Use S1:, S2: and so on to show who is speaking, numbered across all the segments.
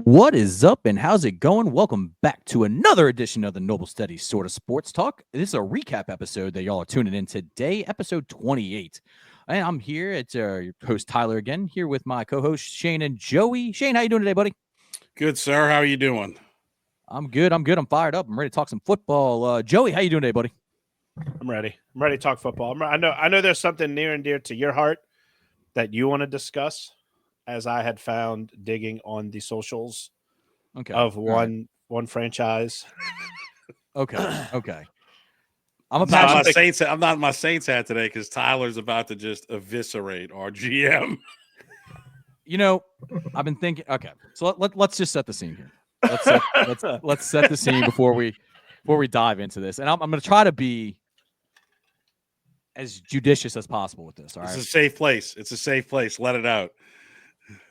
S1: What is up and how's it going? Welcome back to another edition of the Noble Steady Sort of Sports Talk. This is a recap episode that y'all are tuning in today, episode 28. And I'm here. It's your host Tyler again, here with my co-hosts Shane and Joey. Shane, how you doing today, buddy?
S2: Good, sir. How are you doing?
S1: I'm good. I'm fired up. I'm ready to talk some football. Joey, how you doing today, buddy?
S3: I'm ready. I'm ready to talk football. I know there's something near and dear to your heart that you want to discuss, as I had found digging on the socials of one franchise.
S1: Okay.
S2: I'm not in my Saints hat today because Tyler's about to just eviscerate our GM.
S1: You know, I've been thinking. Okay, so let's just set the scene here. Let's set the scene before we dive into this, and I'm going to try to be as judicious as possible with this. All right,
S2: it's a safe place. It's a safe place. Let it out.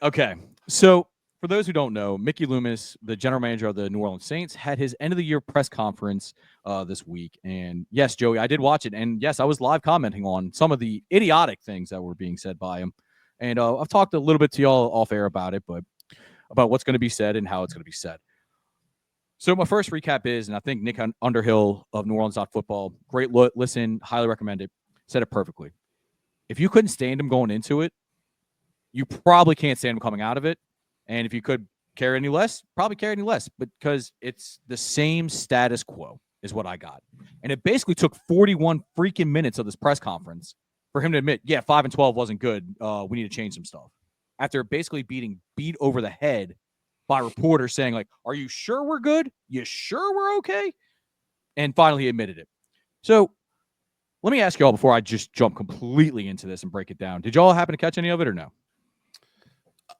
S1: Okay, so for those who don't know, Mickey Loomis, the general manager of the New Orleans Saints, had his end of the year press conference this week, and yes, Joey, I did watch it, and yes, I was live commenting on some of the idiotic things that were being said by him. And I've talked a little bit to y'all off air about it, but about what's going to be said and how it's going to be said. So my first recap is, and I think Nick Underhill of New Orleans Football, great listen, highly recommend it, said it perfectly. If you couldn't stand him going into it, you probably can't stand him coming out of it. And if you could care any less, probably care any less, because it's the same status quo is what I got. And it basically took 41 freaking minutes of this press conference for him to admit, yeah, 5-12 wasn't good. We need to change some stuff. After basically beat over the head by reporters saying, like, are you sure we're good? You sure we're okay? And finally he admitted it. So let me ask y'all before I just jump completely into this and break it down. Did y'all happen to catch any of it or no?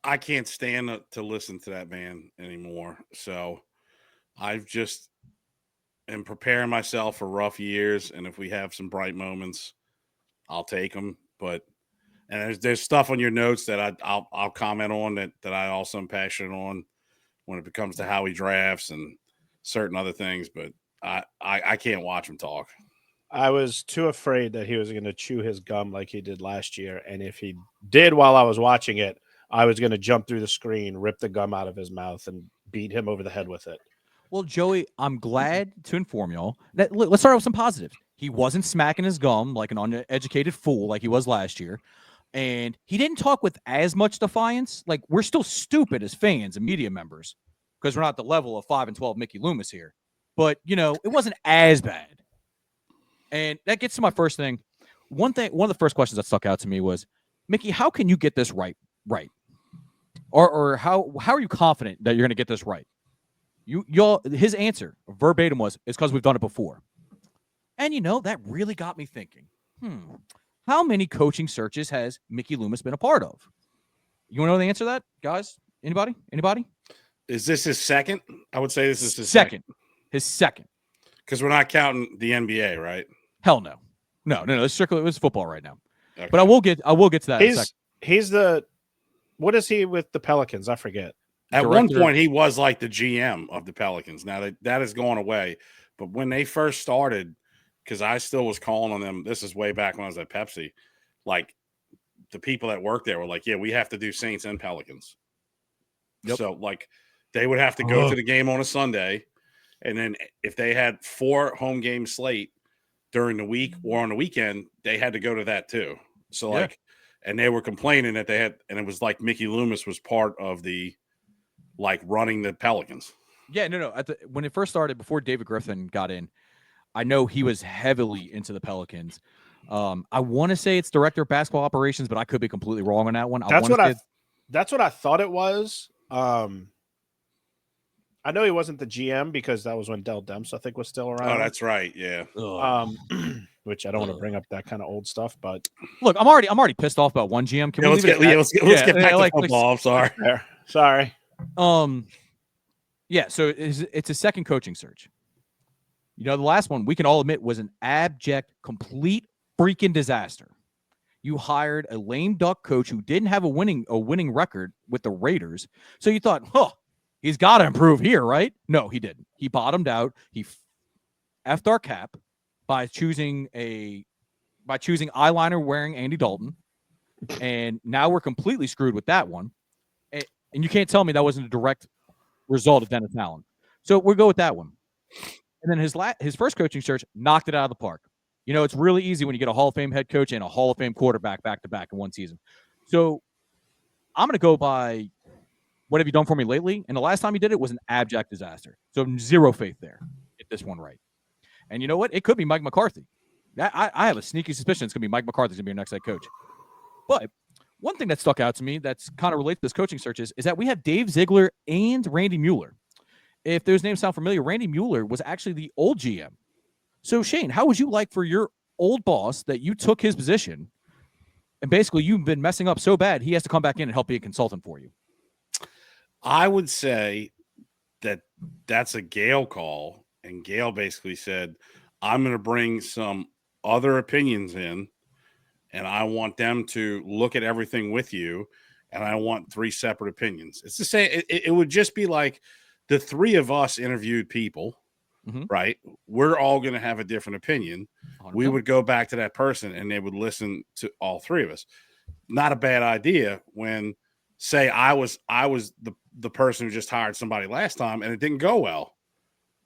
S2: I can't stand to listen to that man anymore. So I've just am preparing myself for rough years. And if we have some bright moments, I'll take them, and there's stuff on your notes that I'll comment on that I also am passionate on when it comes to how he drafts and certain other things. But I can't watch him talk.
S3: I was too afraid that he was going to chew his gum like he did last year, and if he did while I was watching it, I was going to jump through the screen, rip the gum out of his mouth, and beat him over the head with it.
S1: Well, Joey, I'm glad to inform y'all that let's start with some positives. He wasn't smacking his gum like an uneducated fool like he was last year. And he didn't talk with as much defiance. Like, we're still stupid as fans and media members because we're not the level of 5-12 Mickey Loomis here. But, it wasn't as bad. And that gets to my first thing. One of the first questions that stuck out to me was, Mickey, how can you get this right? Or how are you confident that you're going to get this right? His answer verbatim was, it's because we've done it before. And, that really got me thinking, how many coaching searches has Mickey Loomis been a part of? You want to know the answer to that, guys? Anybody?
S2: Is this his second? I would say this is his
S1: second. His second.
S2: Because we're not counting the NBA, right?
S1: Hell no. No. It's football right now. Okay. But I will get to that.
S3: He's what is he with the Pelicans? I forget.
S2: At one point, he was like the GM of the Pelicans. Now that has gone away. But when they first started, because I still was calling on them, this is way back when I was at Pepsi, like the people that worked there were like, yeah, we have to do Saints and Pelicans. Yep. So like they would have to go to the game on a Sunday. And then if they had 4 home game slate during the week or on the weekend, they had to go to that too. So and they were complaining that they had, and it was like Mickey Loomis was part of the, like, running the Pelicans.
S1: Yeah, no. When it first started, before David Griffin got in, I know he was heavily into the Pelicans. I want to say it's director of basketball operations, but I could be completely wrong on that one.
S3: That's what I thought it was. I know he wasn't the GM because that was when Dell Demps, I think, was still around.
S2: Oh, that's right. Yeah.
S3: Which I don't want to bring up that kind of old stuff, but
S1: look, I'm already pissed off about one GM. Can we
S2: let's get back to football. I'm sorry.
S3: Sorry.
S1: Yeah. So it's a second coaching search. The last one we can all admit was an abject, complete freaking disaster. You hired a lame duck coach who didn't have a winning record with the Raiders. So you thought, he's got to improve here, right? No, he didn't. He bottomed out. He effed our cap by choosing eyeliner wearing Andy Dalton. And now we're completely screwed with that one. And you can't tell me that wasn't a direct result of Dennis Allen. So we'll go with that one. And then his first coaching search knocked it out of the park. It's really easy when you get a Hall of Fame head coach and a Hall of Fame quarterback back-to-back in one season. So I'm going to go by what have you done for me lately? And the last time he did it was an abject disaster. So zero faith there. Get this one right. And you know what? It could be Mike McCarthy. I have a sneaky suspicion it's going to be Mike McCarthy's going to be your next head coach. But one thing that stuck out to me that's kind of related to this coaching searches is that we have Dave Ziegler and Randy Mueller. If those names sound familiar, Randy Mueller was actually the old GM. So, Shane, how would you like for your old boss that you took his position and basically you've been messing up so bad he has to come back in and help be a consultant for you?
S2: I would say that that's a Gale call, and Gale basically said, I'm going to bring some other opinions in, and I want them to look at everything with you, and I want 3 separate opinions. It's the same. It would just be like the 3 of us interviewed people, right? We're all going to have a different opinion. 100%. We would go back to that person, and they would listen to all 3 of us. Not a bad idea when, say, I was the person who just hired somebody last time, and it didn't go well.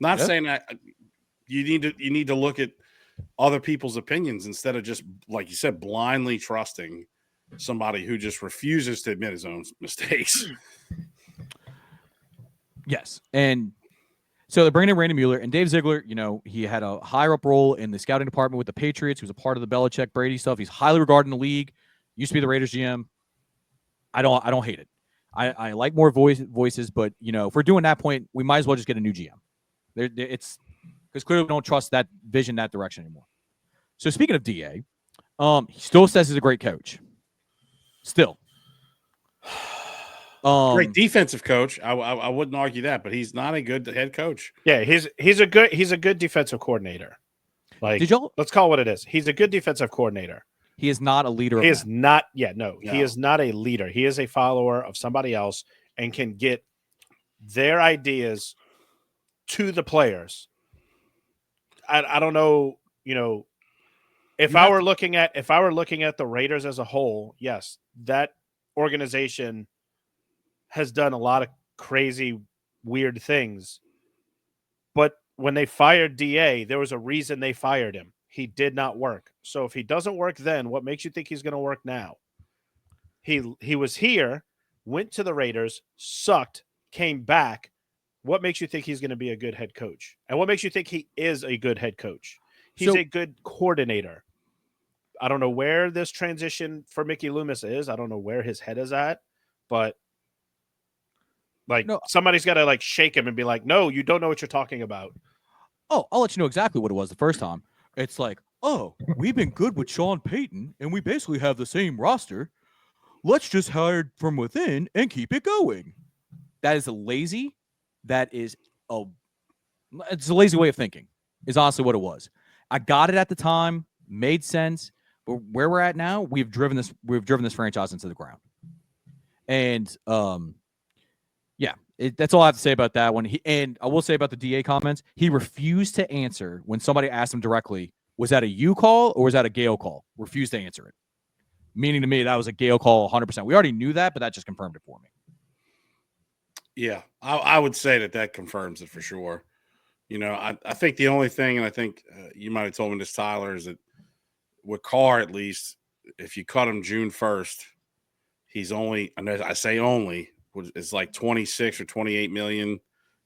S2: Not saying that you need to look at other people's opinions instead of just, like you said, blindly trusting somebody who just refuses to admit his own mistakes.
S1: Yes. And so they're bringing in Randy Mueller and Dave Ziegler. He had a higher up role in the scouting department with the Patriots. He was a part of the Belichick Brady stuff. He's highly regarded in the league. Used to be the Raiders GM. I don't hate it. I like more voices, but if we're doing that point, we might as well just get a new GM. It's because clearly we don't trust that vision, that direction anymore. So speaking of DA, he still says he's a great coach. Still.
S2: Great defensive coach. I wouldn't argue that, but he's not a good head coach.
S3: Yeah, he's a good defensive coordinator. Let's call it what it is. He's a good defensive coordinator.
S1: He is not a leader.
S3: He is not. Yeah, no, he is not a leader. He is a follower of somebody else and can get their ideas to the players. I don't know. If I were looking at the Raiders as a whole, yes, that organization has done a lot of crazy, weird things. But when they fired DA, there was a reason they fired him. He did not work. So if he doesn't work then, what makes you think he's going to work now? He was here, went to the Raiders, sucked, came back. What makes you think he's going to be a good head coach? And what makes you think he is a good head coach? He's a good coordinator. I don't know where this transition for Mickey Loomis is. I don't know where his head is at, but somebody's got to shake him and be like, no, you don't know what you're talking about.
S1: Oh, I'll let you know exactly what it was the first time. It's like, oh, we've been good with Sean Payton, and we basically have the same roster. Let's just hire from within and keep it going. That is lazy. It's a lazy way of thinking, is honestly what it was. I got it at the time, made sense, but where we're at now, we've driven this franchise into the ground. And that's all I have to say about that one. And I will say about the DA comments, he refused to answer when somebody asked him directly, was that a you call or was that a Gale call? Refused to answer it. Meaning to me, that was a Gale call 100%. We already knew that, but that just confirmed it for me.
S2: Yeah, I would say that confirms it for sure. I think the only thing, and I think you might have told me this, Tyler, is that with Carr, at least, if you cut him June 1st, he's only, and I say only, it's like 26 or 28 million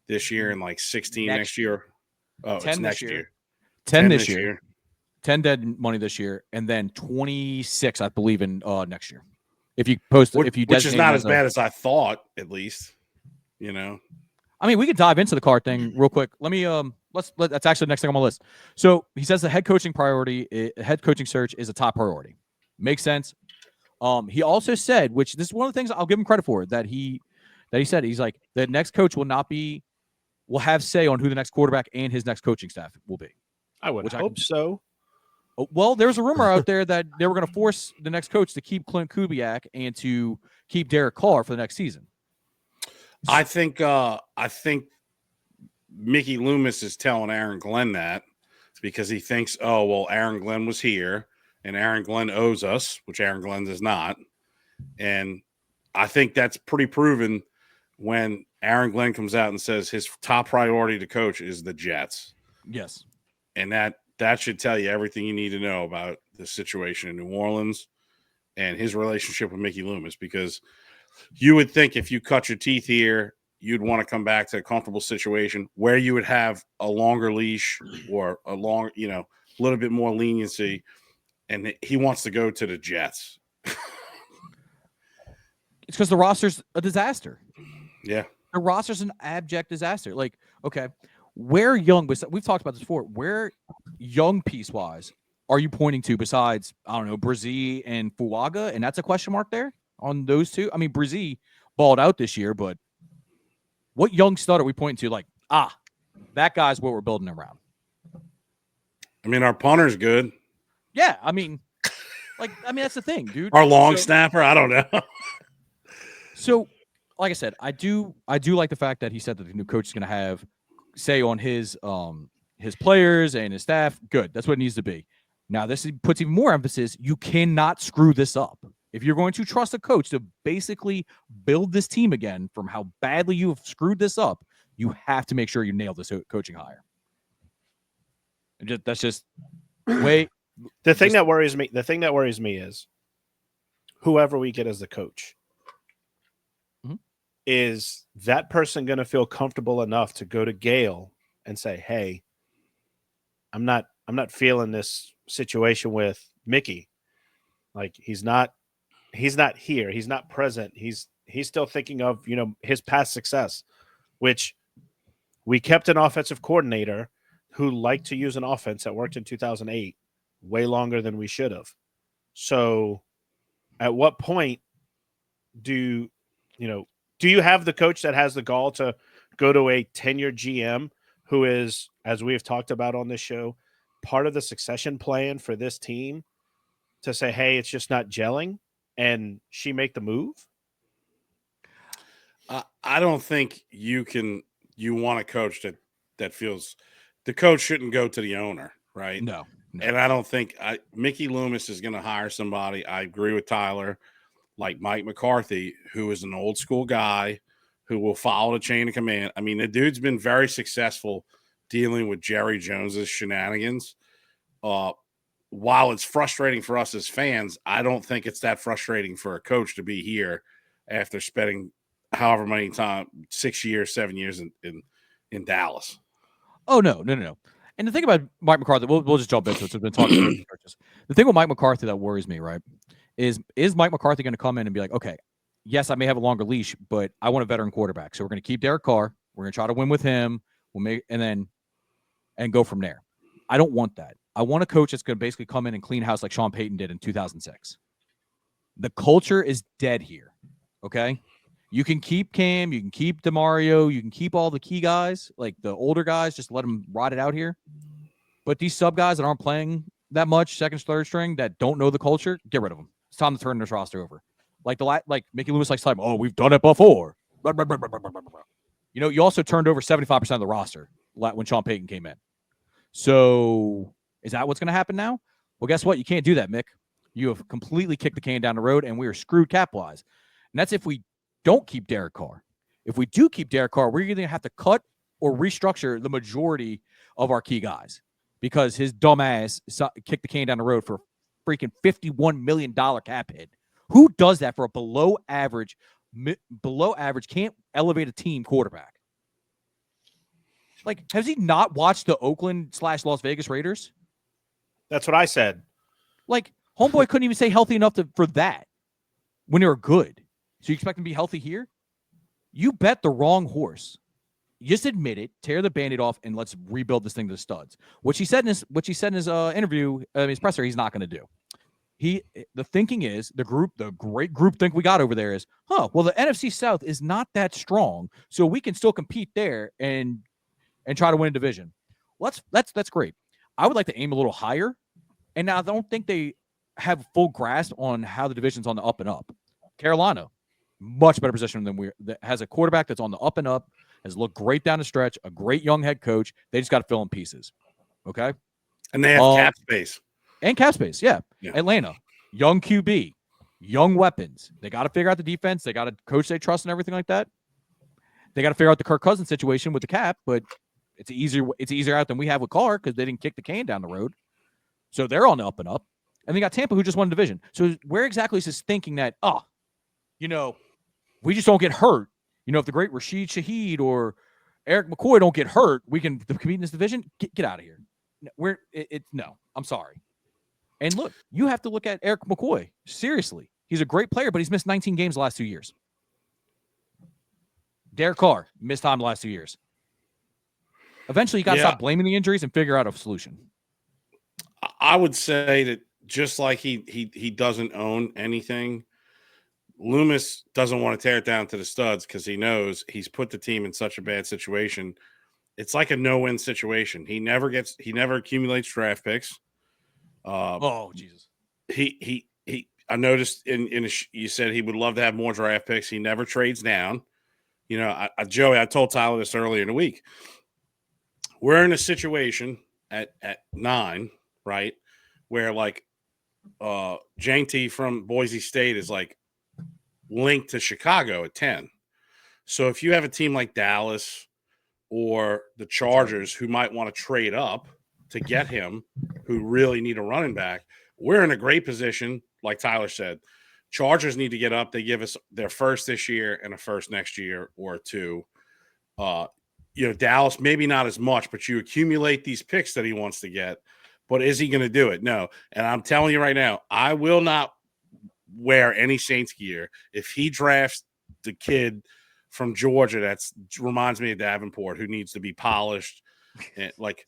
S2: this year and like 16 next year. Oh,
S1: 10
S2: it's next year.
S1: 10 this year. 10 dead money this year, and then 26, I believe, in next year. If you
S2: which is not as bad as I thought, at least.
S1: I mean, we could dive into the Carr thing real quick. Let me that's actually the next thing on my list. So he says the head coaching search is a top priority. Makes sense. He also said, which this is one of the things I'll give him credit for, that he said, he's like, the next coach will have say on who the next quarterback and his next coaching staff will be.
S3: I would hope so.
S1: Well, there's a rumor out there that they were going to force the next coach to keep Clint Kubiak and to keep Derek Carr for the next season.
S2: I think Mickey Loomis is telling Aaron Glenn that because he thinks, oh, well, Aaron Glenn was here and Aaron Glenn owes us, which Aaron Glenn does not. And I think that's pretty proven when Aaron Glenn comes out and says his top priority to coach is the Jets.
S1: Yes.
S2: And that should tell you everything you need to know about the situation in New Orleans and his relationship with Mickey Loomis, because you would think if you cut your teeth here, you'd want to come back to a comfortable situation where you would have a longer leash or a little bit more leniency. And he wants to go to the Jets.
S1: It's because the roster's a disaster.
S2: Yeah.
S1: The roster's an abject disaster. Like, okay, where young, we've talked about this before, where young piece-wise are you pointing to besides, I don't know, Brzee and Fuaga? And that's a question mark there on those two. I mean, Brzee balled out this year, but what young stud are we pointing to? Like, that guy's what we're building around.
S2: I mean, our punter's good.
S1: Yeah, I mean, that's the thing, dude.
S2: Our long snapper, I don't know.
S1: So, like I said, I do like the fact that he said that the new coach is going to have say on his players and his staff. Good, that's what it needs to be. Now, this puts even more emphasis. You cannot screw this up. If you're going to trust a coach to basically build this team again from how badly you have screwed this up, you have to make sure you nail this coaching hire. That's just way.
S3: The thing that worries me is whoever we get as the coach. Is that person going to feel comfortable enough to go to Gale and say, "Hey, I'm not feeling this situation with Mickey. Like he's not here. He's not present. He's still thinking of, his past success, which we kept an offensive coordinator who liked to use an offense that worked in 2008 way longer than we should have. So at what point do you have the coach that has the gall to go to a tenured GM who is, as we have talked about on this show, part of the succession plan for this team to say, hey, it's just not gelling, and she make the move?
S2: I don't think you want a coach that feels the coach shouldn't go to the owner, right?
S1: No.
S2: And I don't think Mickey Loomis is going to hire somebody. I agree with Tyler, like Mike McCarthy, who is an old school guy who will follow the chain of command. I mean, the dude's been very successful dealing with Jerry Jones's shenanigans. While it's frustrating for us as fans, I don't think it's that frustrating for a coach to be here after spending however many time, 6 years, 7 years in Dallas.
S1: Oh, no. And the thing about Mike McCarthy, we'll just jump into it. So we've been talking the thing with Mike McCarthy that worries me, right, is Mike McCarthy going to come in and be like, okay, yes, I may have a longer leash, but I want a veteran quarterback. So we're going to keep Derek Carr. We're going to try to win with him. And go from there. I don't want that. I want a coach that's going to basically come in and clean house like Sean Payton did in 2006. The culture is dead here. Okay. You can keep Cam, you can keep DeMario, you can keep all the key guys, like the older guys, just let them ride it out here. But these sub guys that aren't playing that much, second, third string, that don't know the culture, get rid of them. It's time to turn this roster over. Like Mickey Loomis likes to type, oh, we've done it before. You also turned over 75% of the roster when Sean Payton came in. So is that what's going to happen now? Well, guess what? You can't do that, Mick. You have completely kicked the can down the road, and we are screwed cap-wise. And that's if we don't keep Derek Carr. If we do keep Derek Carr, we're either going to have to cut or restructure the majority of our key guys because his dumb ass kicked the can down the road for a freaking $51 million cap hit. Who does that for a below average, can't elevate a team quarterback? Like, has he not watched the Oakland/Las Vegas Raiders?
S3: That's what I said.
S1: Like, homeboy couldn't even stay healthy enough for that when they were good. So you expect him to be healthy here? You bet the wrong horse. Just admit it, tear the Band-Aid off, and let's rebuild this thing to the studs. What he said in his interview, his presser, he's not going to do. The thinking is the great group think we got over there is, well, the NFC South is not that strong, so we can still compete there and try to win a division. That's great. I would like to aim a little higher, and now I don't think they have full grasp on how the division's on the up and up. Carolina, much better position that has a quarterback that's on the up and up, has looked great down the stretch, a great young head coach. They just got to fill in pieces. Okay,
S2: and they have cap space.
S1: And cap space, yeah. Atlanta, young QB, young weapons. They got to figure out the defense. They got a coach they trust and everything like that. They got to figure out the Kirk Cousins situation with the cap, but it's easier out than we have with Carr because they didn't kick the can down the road. So they're on the up and up. And they got Tampa, who just won the division. So where exactly is this thinking that, we just don't get hurt? If the great Rashid Shaheed or Eric McCoy don't get hurt, we can compete in this division? Get out of here. No, I'm sorry. And look, you have to look at Eric McCoy. Seriously. He's a great player, but he's missed 19 games the last 2 years. Derek Carr missed time the last 2 years. Eventually, you got to stop blaming the injuries and figure out a solution.
S2: I would say that just like he doesn't own anything, Loomis doesn't want to tear it down to the studs because he knows he's put the team in such a bad situation. It's like a no-win situation. He never accumulates draft picks.
S1: Jesus.
S2: I noticed you said he would love to have more draft picks. He never trades down. Joey, I told Tyler this earlier in the week. We're in a situation at 9, right, where like Janty from Boise State is like linked to Chicago at 10. So if you have a team like Dallas or the Chargers who might want to trade up to get him, who really need a running back, we're in a great position. Like Tyler said, Chargers need to get up. They give us their first this year and a first next year or 2. Dallas, maybe not as much, but you accumulate these picks that he wants to get. But is he going to do it? No. And I'm telling you right now, I will not wear any Saints gear if he drafts the kid from Georgia that reminds me of Davenport, who needs to be polished. And like,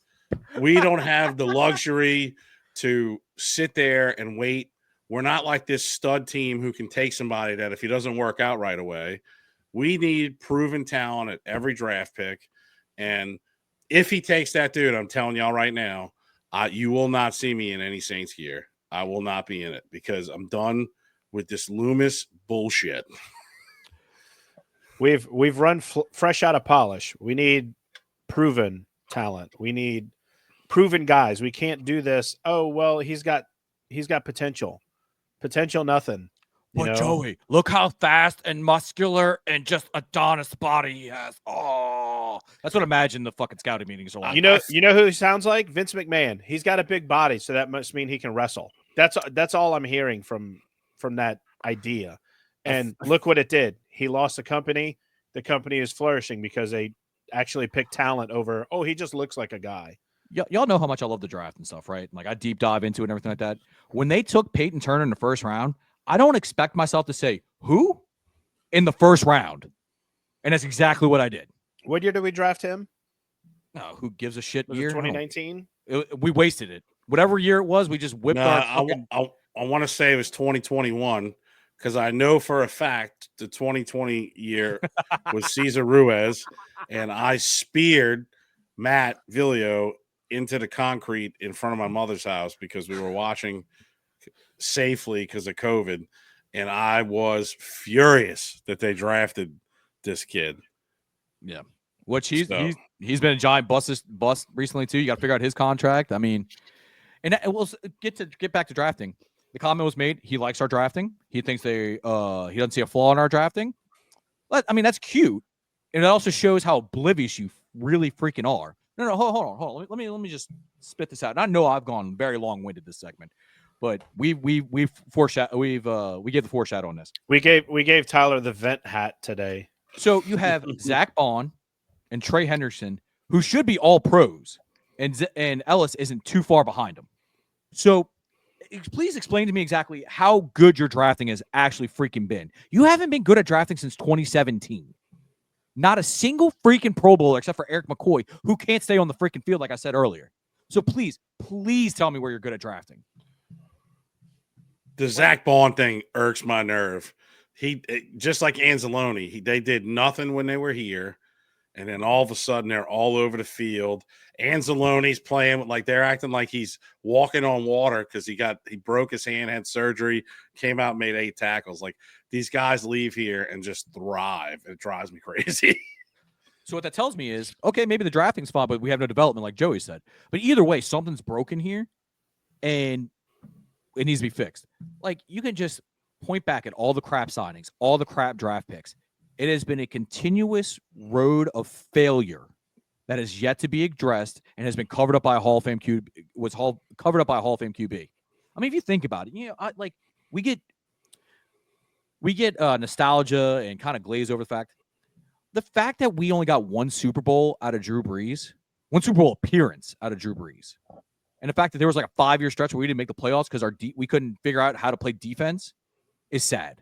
S2: we don't have the luxury to sit there and wait. We're not like this stud team who can take somebody that if he doesn't work out right away. We need proven talent at every draft pick. And if he takes that dude, I'm telling y'all right now, you will not see me in any Saints gear. I will not be in it because I'm done with this Loomis bullshit.
S3: We've run fresh out of polish. We need proven talent. We need proven guys. We can't do this. Oh, well, he's got potential. Potential nothing.
S1: But Joey, look how fast and muscular and just Adonis body he has. Oh, that's what I imagine the fucking scouting meetings are like.
S3: You know who he sounds like? Vince McMahon. He's got a big body, so that must mean he can wrestle. That's all I'm hearing from that idea. And look what it did. He lost the company. The company is flourishing because they actually picked talent over, he just looks like a guy.
S1: Y'all know how much I love the draft and stuff, right? Like I deep dive into it and everything like that. When they took Peyton Turner in the first round, I don't expect myself to say, who? In the first round. And that's exactly what I did.
S3: What year did we draft him?
S1: No, who gives a shit
S3: was
S1: year?
S3: It 2019?
S1: We wasted it. Whatever year it was, we just whipped our fucking...
S2: I want to say it was 2021 because I know for a fact the 2020 year was Cesar Ruiz, and I speared Matt Villio into the concrete in front of my mother's house because we were watching safely because of COVID, and I was furious that they drafted this kid.
S1: Yeah, which he's been a giant bust recently too. You got to figure out his contract. I mean, and we'll get back to drafting. The comment was made. He likes our drafting. He thinks he doesn't see a flaw in our drafting. But I mean, that's cute, and it also shows how oblivious you really freaking are. No, hold on. Let me just spit this out. And I know I've gone very long-winded this segment, but we gave the foreshadow on this.
S3: We gave Tyler the vent hat today.
S1: So you have Zach Bond and Trey Henderson, who should be all pros, and Ellis isn't too far behind them. So please explain to me exactly how good your drafting has actually freaking been. You haven't been good at drafting since 2017. Not a single freaking Pro Bowler except for Eric McCoy, who can't stay on the freaking field, like I said earlier. So please tell me where you're good at drafting.
S2: The Zach Bond thing irks my nerve. He just like Anzalone, they did nothing when they were here, and then all of a sudden they're all over the field. Anzalone's playing like they're acting like he's walking on water because he broke his hand, had surgery, came out, made 8 tackles. Like these guys leave here and just thrive. It drives me crazy.
S1: So what that tells me is, okay, maybe the drafting's fine, but we have no development, like Joey said. But either way, something's broken here, and it needs to be fixed. Like you can just point back at all the crap signings, all the crap draft picks. It has been a continuous road of failure that is yet to be addressed and has been covered up by a Hall of Fame QB. Covered up by a Hall of Fame QB. I mean, if you think about it, we get nostalgia and kind of glaze over the fact that we only got one Super Bowl out of Drew Brees, one Super Bowl appearance out of Drew Brees, and the fact that there was like a 5-year stretch where we didn't make the playoffs because we couldn't figure out how to play defense is sad.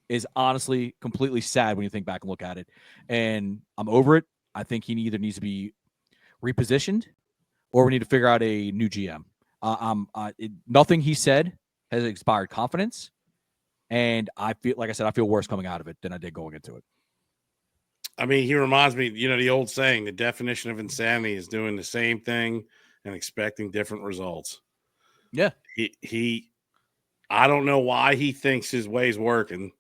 S1: Is honestly completely sad when you think back and look at it. And I'm over it. I think he either needs to be repositioned or we need to figure out a new GM. Nothing he said has inspired confidence. And I feel, like I said, I feel worse coming out of it than I did going into it.
S2: I mean, he reminds me, the old saying, the definition of insanity is doing the same thing and expecting different results.
S1: Yeah.
S2: I don't know why he thinks his way's working.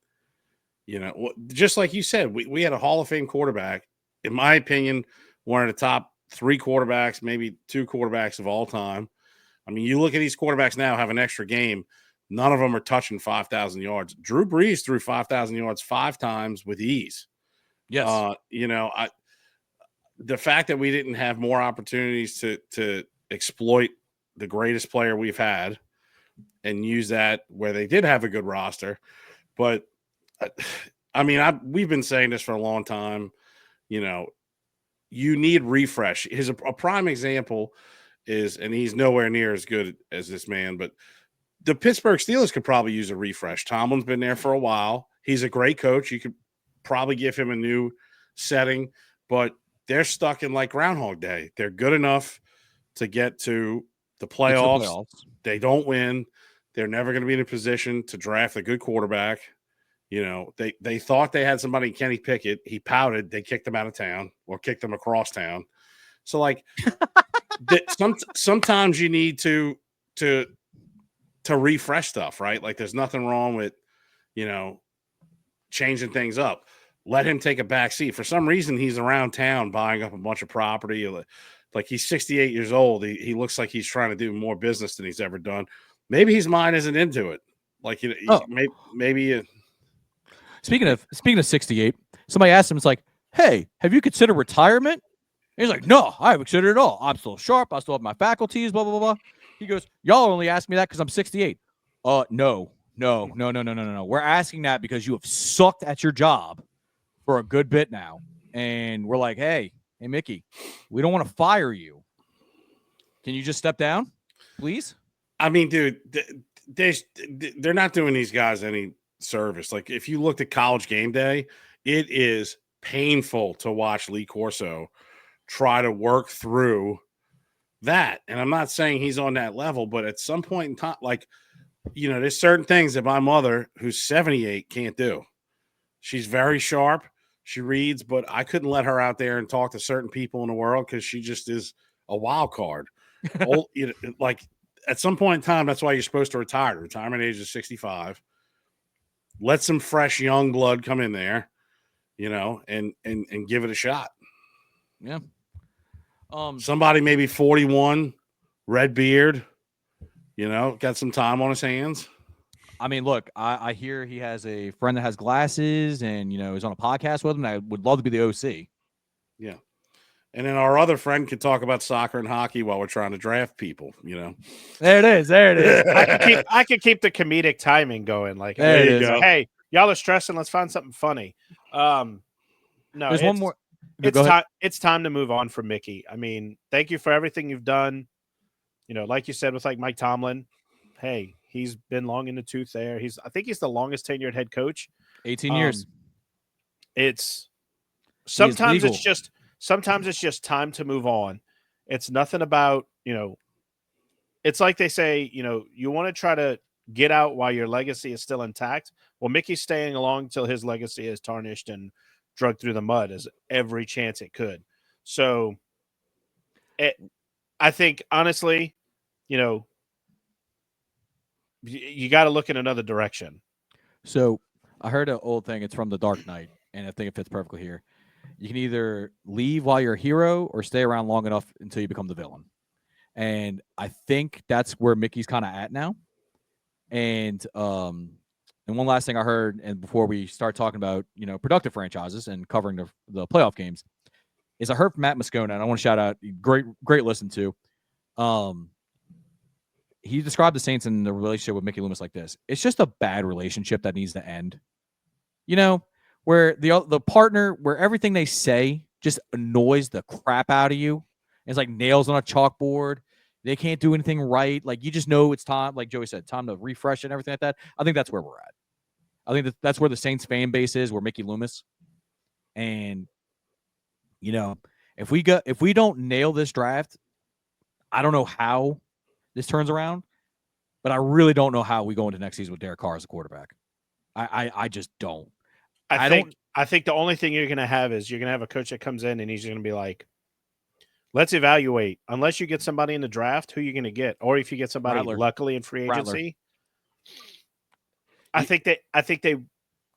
S2: Just like you said, we had a Hall of Fame quarterback, in my opinion, one of the top 3 quarterbacks, maybe 2 quarterbacks of all time. I mean, you look at these quarterbacks now have an extra game. None of them are touching 5,000 yards. Drew Brees threw 5,000 yards 5 times with ease.
S1: Yes.
S2: The fact that we didn't have more opportunities to exploit the greatest player we've had and use that where they did have a good roster. But I mean, we've been saying this for a long time. You need refresh. A prime example is, and he's nowhere near as good as this man, but the Pittsburgh Steelers could probably use a refresh. Tomlin's been there for a while. He's a great coach. You could probably give him a new setting, but they're stuck in like Groundhog Day. They're good enough to get to the playoffs. They don't win. They're never going to be in a position to draft a good quarterback. They thought they had somebody, Kenny Pickett. He pouted. They kicked him out of town or kicked him across town. So, like, sometimes you need to refresh stuff, right? Like, there's nothing wrong with, changing things up. Let him take a back seat. For some reason, he's around town buying up a bunch of property. Like, he's 68 years old. He looks like he's trying to do more business than he's ever done. Maybe his mind isn't into it. Like, maybe.
S1: Speaking of 68, somebody asked him, it's like, hey, have you considered retirement? And he's like, no, I haven't considered it at all. I'm still sharp. I still have my faculties, blah, blah, blah, blah. He goes, y'all only ask me that because I'm 68. No. We're asking that because you have sucked at your job for a good bit now. And we're like, hey, Mickey, we don't want to fire you. Can you just step down, please?
S2: I mean, dude, they're not doing these guys any service. Like, if you looked at College Game Day, it is painful to watch Lee Corso try to work through that. And I'm not saying he's on that level, but at some point in time, like, there's certain things that my mother, who's 78, can't do. She's very sharp. She reads, but I couldn't let her out there and talk to certain people in the world because she just is a wild card. Like, at some point in time, that's why you're supposed to retire. The retirement age is 65. Let some fresh young blood come in there, and give it a shot.
S1: Yeah.
S2: Somebody maybe 41, red beard, got some time on his hands.
S1: I mean, look, I hear he has a friend that has glasses and, he's on a podcast with him. I would love to be the OC.
S2: Yeah. And then our other friend could talk about soccer and hockey while we're trying to draft people,
S1: There it is.
S3: I could keep the comedic timing going. Like,
S1: there you go.
S3: Hey, y'all are stressing. Let's find something funny. No,
S1: there's one more.
S3: It's time to move on from Mickey. I mean, thank you for everything you've done. Like you said with like Mike Tomlin, hey, he's been long in the tooth there. I think he's the longest tenured head coach.
S1: 18 years.
S3: Sometimes it's just time to move on. It's nothing about, it's like they say, you want to try to get out while your legacy is still intact. Well, Mickey's staying along till his legacy is tarnished and drugged through the mud as every chance it could. So I think, honestly, you got to look in another direction.
S1: So I heard an old thing. It's from The Dark Knight, and I think it fits perfectly here. You can either leave while you're a hero or stay around long enough until you become the villain. And I think that's where Mickey's kind of at now. And And one last thing I heard, and before we start talking about productive franchises and covering the playoff games, is I heard from Matt Moscona, and I want to shout out, great listen to. He described the Saints and the relationship with Mickey Loomis like this: it's just a bad relationship that needs to end. Where the partner, where everything they say just annoys the crap out of you. It's like nails on a chalkboard. They can't do anything right. Like, you just know it's time, like Joey said, time to refresh and everything like that. I think that's where we're at. I think that's where the Saints fan base is, where Mickey Loomis. And, if we don't nail this draft, I don't know how this turns around, but I really don't know how we go into next season with Derek Carr as a quarterback. I just don't.
S3: I think the only thing you're going to have is you're going to have a coach that comes in and he's going to be like, let's evaluate. Unless you get somebody in the draft, who are you going to get? Or if you get somebody luckily in free agency. I think they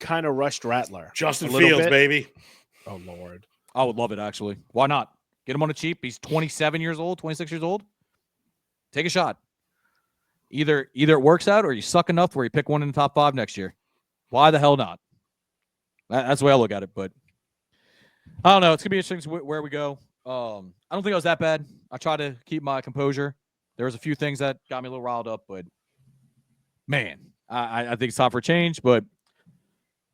S3: kind of rushed Rattler.
S2: Justin Fields, baby.
S3: Oh, Lord.
S1: I would love it, actually. Why not? Get him on a cheap. He's 27 years old, 26 years old. Take a shot. Either it works out or you suck enough where you pick one in the top 5 next year. Why the hell not? That's the way I look at it, but I don't know. It's going to be interesting where we go. I don't think I was that bad. I try to keep my composure. There was a few things that got me a little riled up, but man, I think it's time for a change. But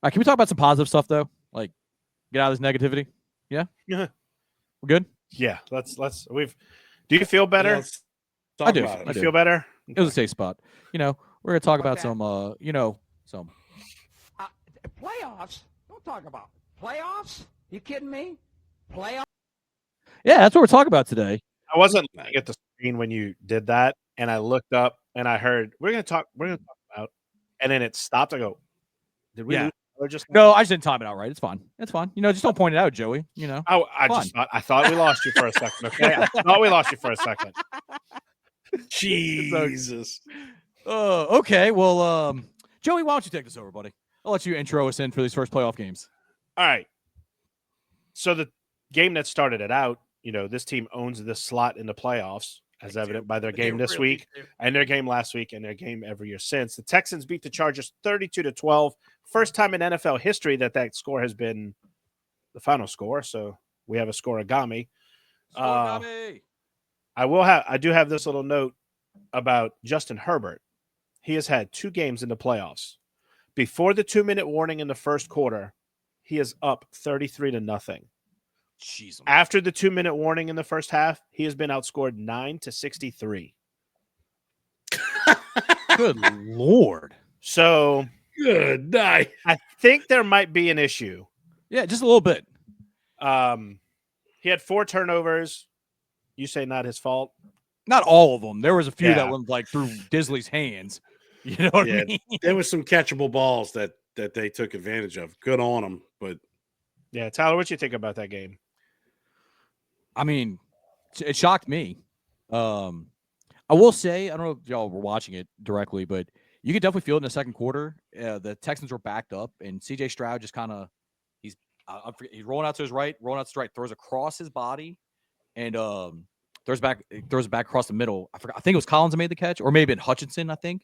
S1: can we talk about some positive stuff, though? Like, get out of this negativity? Yeah?
S3: Yeah.
S1: We're good?
S3: Yeah. Do you feel better?
S1: I do.
S3: You feel better?
S1: It was a safe spot. We're going to talk about some, some.
S4: Playoffs? Don't talk about playoffs. You kidding me? Playoffs?
S1: Yeah, that's what we're talking about today.
S3: I wasn't looking at the screen when you did that, and I looked up and I heard we're going to talk about, and then it stopped. I go, did we lose? Or just
S1: no? I just didn't time it out right. It's fine. It's fine. Just don't point it out, Joey.
S3: I thought we lost you for a second. Okay, I thought we lost you for a second.
S2: Jesus.
S1: Okay. Well, Joey, why don't you take this over, buddy? I'll let you intro us in for these first playoff games.
S3: All right. So the game that started it out, this team owns this slot in the playoffs, as evident by their game this week and their game last week and their game every year since. The Texans beat the Chargers 32-12. First time in NFL history that score has been the final score. So we have a scoregami. I do have this little note about Justin Herbert. He has had 2 games in the playoffs. Before the 2-minute warning in the first quarter, he is up 33-0.
S1: Jeez.
S3: After the 2-minute warning in the first half, he has been outscored 9-63.
S1: Good Lord.
S3: So
S2: good night.
S3: I think there might be an issue.
S1: Yeah, just a little bit.
S3: He had 4 turnovers. You say not his fault?
S1: Not all of them. There was a few that went through Disley's hands. You know what I mean?
S2: There was some catchable balls that they took advantage of. Good on them, but
S3: yeah, Tyler, what you think about that game?
S1: I mean, it shocked me. I will say, I don't know if y'all were watching it directly, but you could definitely feel it in the second quarter. The Texans were backed up, and C.J. Stroud just kind of he's rolling out to his right, rolling out to his right, throws across his body, and throws it back across the middle. I think it was Collins that made the catch, or maybe Hutchinson. I think.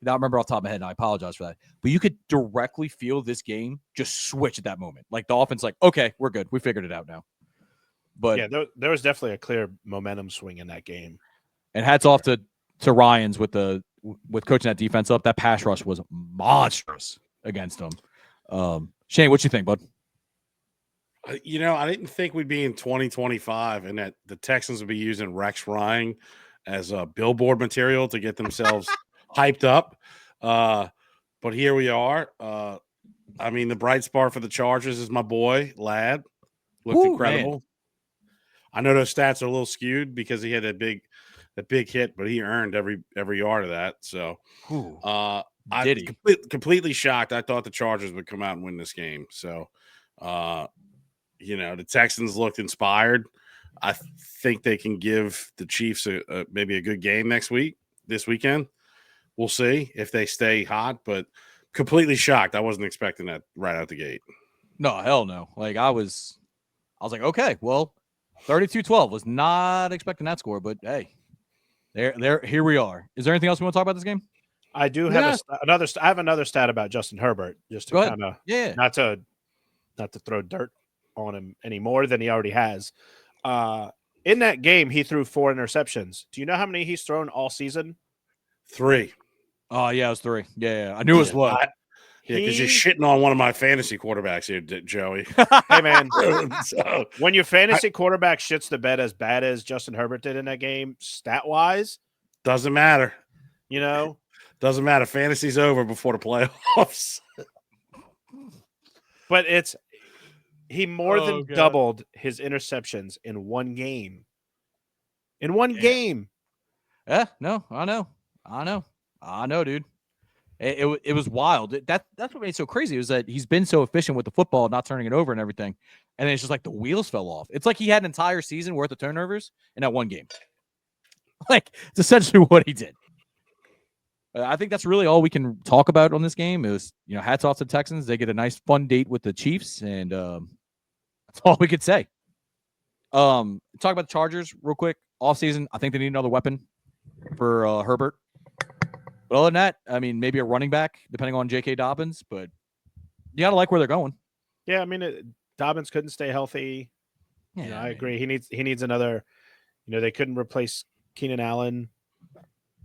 S1: I don't remember off the top of my head, and I apologize for that. But you could directly feel this game just switch at that moment. Like the offense, like, okay, we're good. We figured it out now. But
S3: yeah, there was definitely a clear momentum swing in that game.
S1: And hats off to Ryans with coaching that defense up. That pass rush was monstrous against them. Shane, what you think, bud?
S2: I didn't think we'd be in 2025 and that the Texans would be using Rex Ryan as a billboard material to get themselves hyped up. But here we are. The bright spot for the Chargers is my boy, Ladd. Looked incredible. Man. I know those stats are a little skewed because he had that big hit, but he earned every yard of that. So I'm completely shocked. I thought the Chargers would come out and win this game. So the Texans looked inspired. I think they can give the Chiefs maybe a good game this weekend. We'll see if they stay hot, but completely shocked. I wasn't expecting that right out the gate.
S1: No, hell no. Like I was like, okay, well, 32-12 was not expecting that score, but hey, here we are. Is there anything else we want to talk about this game?
S3: I do have I have another stat about Justin Herbert, just to kind of not to throw dirt on him any more than he already has. In that game, he threw 4 interceptions. Do you know how many he's thrown all season?
S2: 3.
S1: Oh yeah, it was 3. Yeah. I knew it was low.
S2: Because you're shitting on one of my fantasy quarterbacks here, Joey.
S3: Hey, man. When your fantasy quarterback shits the bed as bad as Justin Herbert did in that game, stat-wise,
S2: doesn't matter.
S3: You know?
S2: Doesn't matter. Fantasy's over before the playoffs.
S3: But he more than doubled his interceptions in one game. In one game.
S1: Yeah, no, I know, dude. It was wild. That's what made it so crazy is that he's been so efficient with the football, not turning it over and everything. And then it's just like the wheels fell off. It's like he had an entire season worth of turnovers in that one game. Like, it's essentially what he did. I think that's really all we can talk about on this game. It was, hats off to the Texans. They get a nice, fun date with the Chiefs, and that's all we could say. Talk about the Chargers real quick. Offseason, I think they need another weapon for Herbert. But other than that, I mean, maybe a running back, depending on J.K. Dobbins. But you got to like where they're going.
S3: Yeah, I mean, Dobbins couldn't stay healthy.
S1: Yeah,
S3: I agree. He needs another. They couldn't replace Keenan Allen,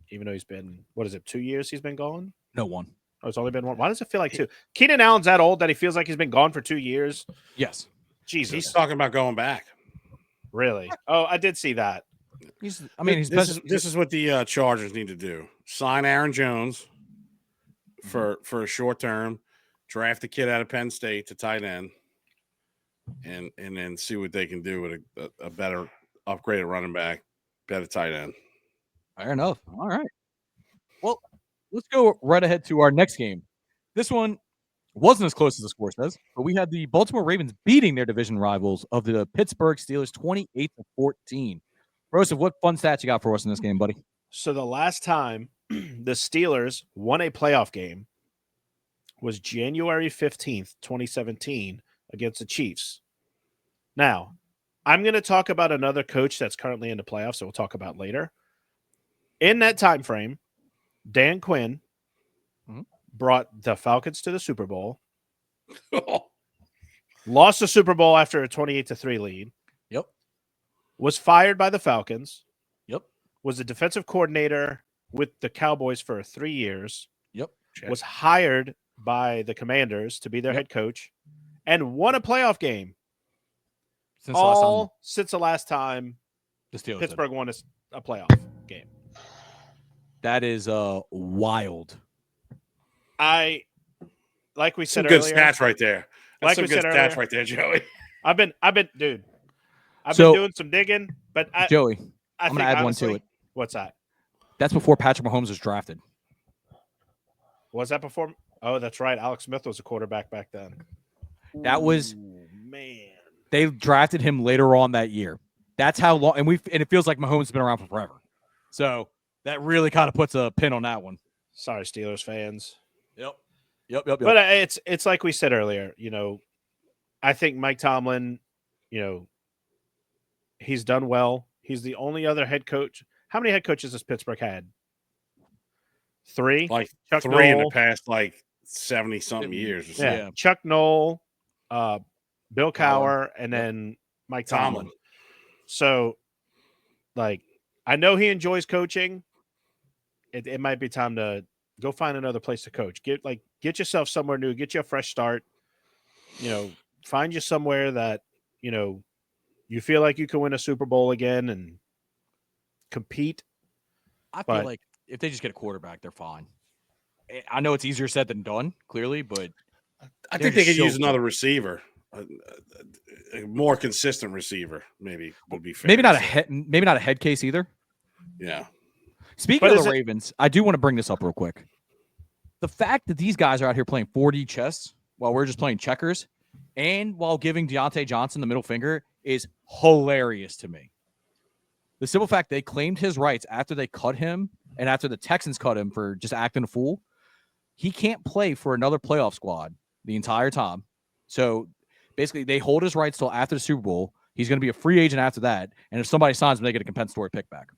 S3: even though he's been 2 years he's been gone?
S1: No, 1.
S3: Oh, it's only been 1. Why does it feel like 2? Keenan Allen's that old that he feels like he's been gone for 2 years?
S1: Yes.
S3: Jesus.
S2: He's talking about going back.
S3: Really? Oh, I did see that.
S2: This is what the Chargers need to do. Sign Aaron Jones for a short term, draft a kid out of Penn State to tight end, and then see what they can do with a better upgraded running back, better tight end.
S1: Fair enough. All right. Well, let's go right ahead to our next game. This one wasn't as close as the score says, but we had the Baltimore Ravens beating their division rivals of the Pittsburgh Steelers 28-14. Joseph, what fun stats you got for us in this game, buddy?
S3: So the last time the Steelers won a playoff game was January 15th, 2017 against the Chiefs. Now, I'm going to talk about another coach that's currently in the playoffs, so we'll talk about later. In that time frame, Dan Quinn brought the Falcons to the Super Bowl, lost the Super Bowl after a 28-3 lead.
S1: Yep.
S3: Was fired by the Falcons.
S1: Yep.
S3: Was a defensive coordinator with the Cowboys for 3 years.
S1: Yep.
S3: Was hired by the Commanders to be their head coach and won a playoff game. Since the last time
S1: the Steelers
S3: Pittsburgh won a playoff game.
S1: That is wild.
S3: Like we said
S2: some
S3: earlier.
S2: Good stats right there. That's
S3: like
S2: some
S3: we
S2: good
S3: said
S2: stats
S3: earlier,
S2: right there, Joey.
S3: I've been doing some digging, but
S1: Joey, I'm going to add
S3: honestly,
S1: one to it.
S3: What's that?
S1: That's before Patrick Mahomes was drafted.
S3: Was that before? Oh, that's right. Alex Smith was a quarterback back then.
S1: That was
S3: man.
S1: They drafted him later on that year. That's how long, and it feels like Mahomes has been around for forever. So that really kind of puts a pin on that one.
S3: Sorry, Steelers fans.
S1: Yep.
S3: But it's like we said earlier. I think Mike Tomlin. He's done well. He's the only other head coach. How many head coaches has Pittsburgh had? 3?
S2: Like
S3: Chuck
S2: 3
S3: Noll.
S2: in the past 70-something years. Or
S3: yeah. Chuck Noll, Bill Cowher, and then Mike Tomlin. So, I know he enjoys coaching. It might be time to go find another place to coach. Get yourself somewhere new. Get you a fresh start. Find you somewhere that you feel like you can win a Super Bowl again and compete.
S1: I feel like if they just get a quarterback, they're fine. I know it's easier said than done, clearly, but
S2: I think they could use another receiver, a more consistent receiver. Maybe would be fair.
S1: Maybe not a head case either.
S2: Yeah.
S1: Speaking of the Ravens, I do want to bring this up real quick. The fact that these guys are out here playing 4D chess while we're just playing checkers, and while giving Deontay Johnson the middle finger, is hilarious to me. The simple fact they claimed his rights after they cut him and after the Texans cut him for just acting a fool. He can't play for another playoff squad the entire time. So basically they hold his rights till after the Super Bowl. He's going to be a free agent after that. And if somebody signs him, they get a compensatory pick back.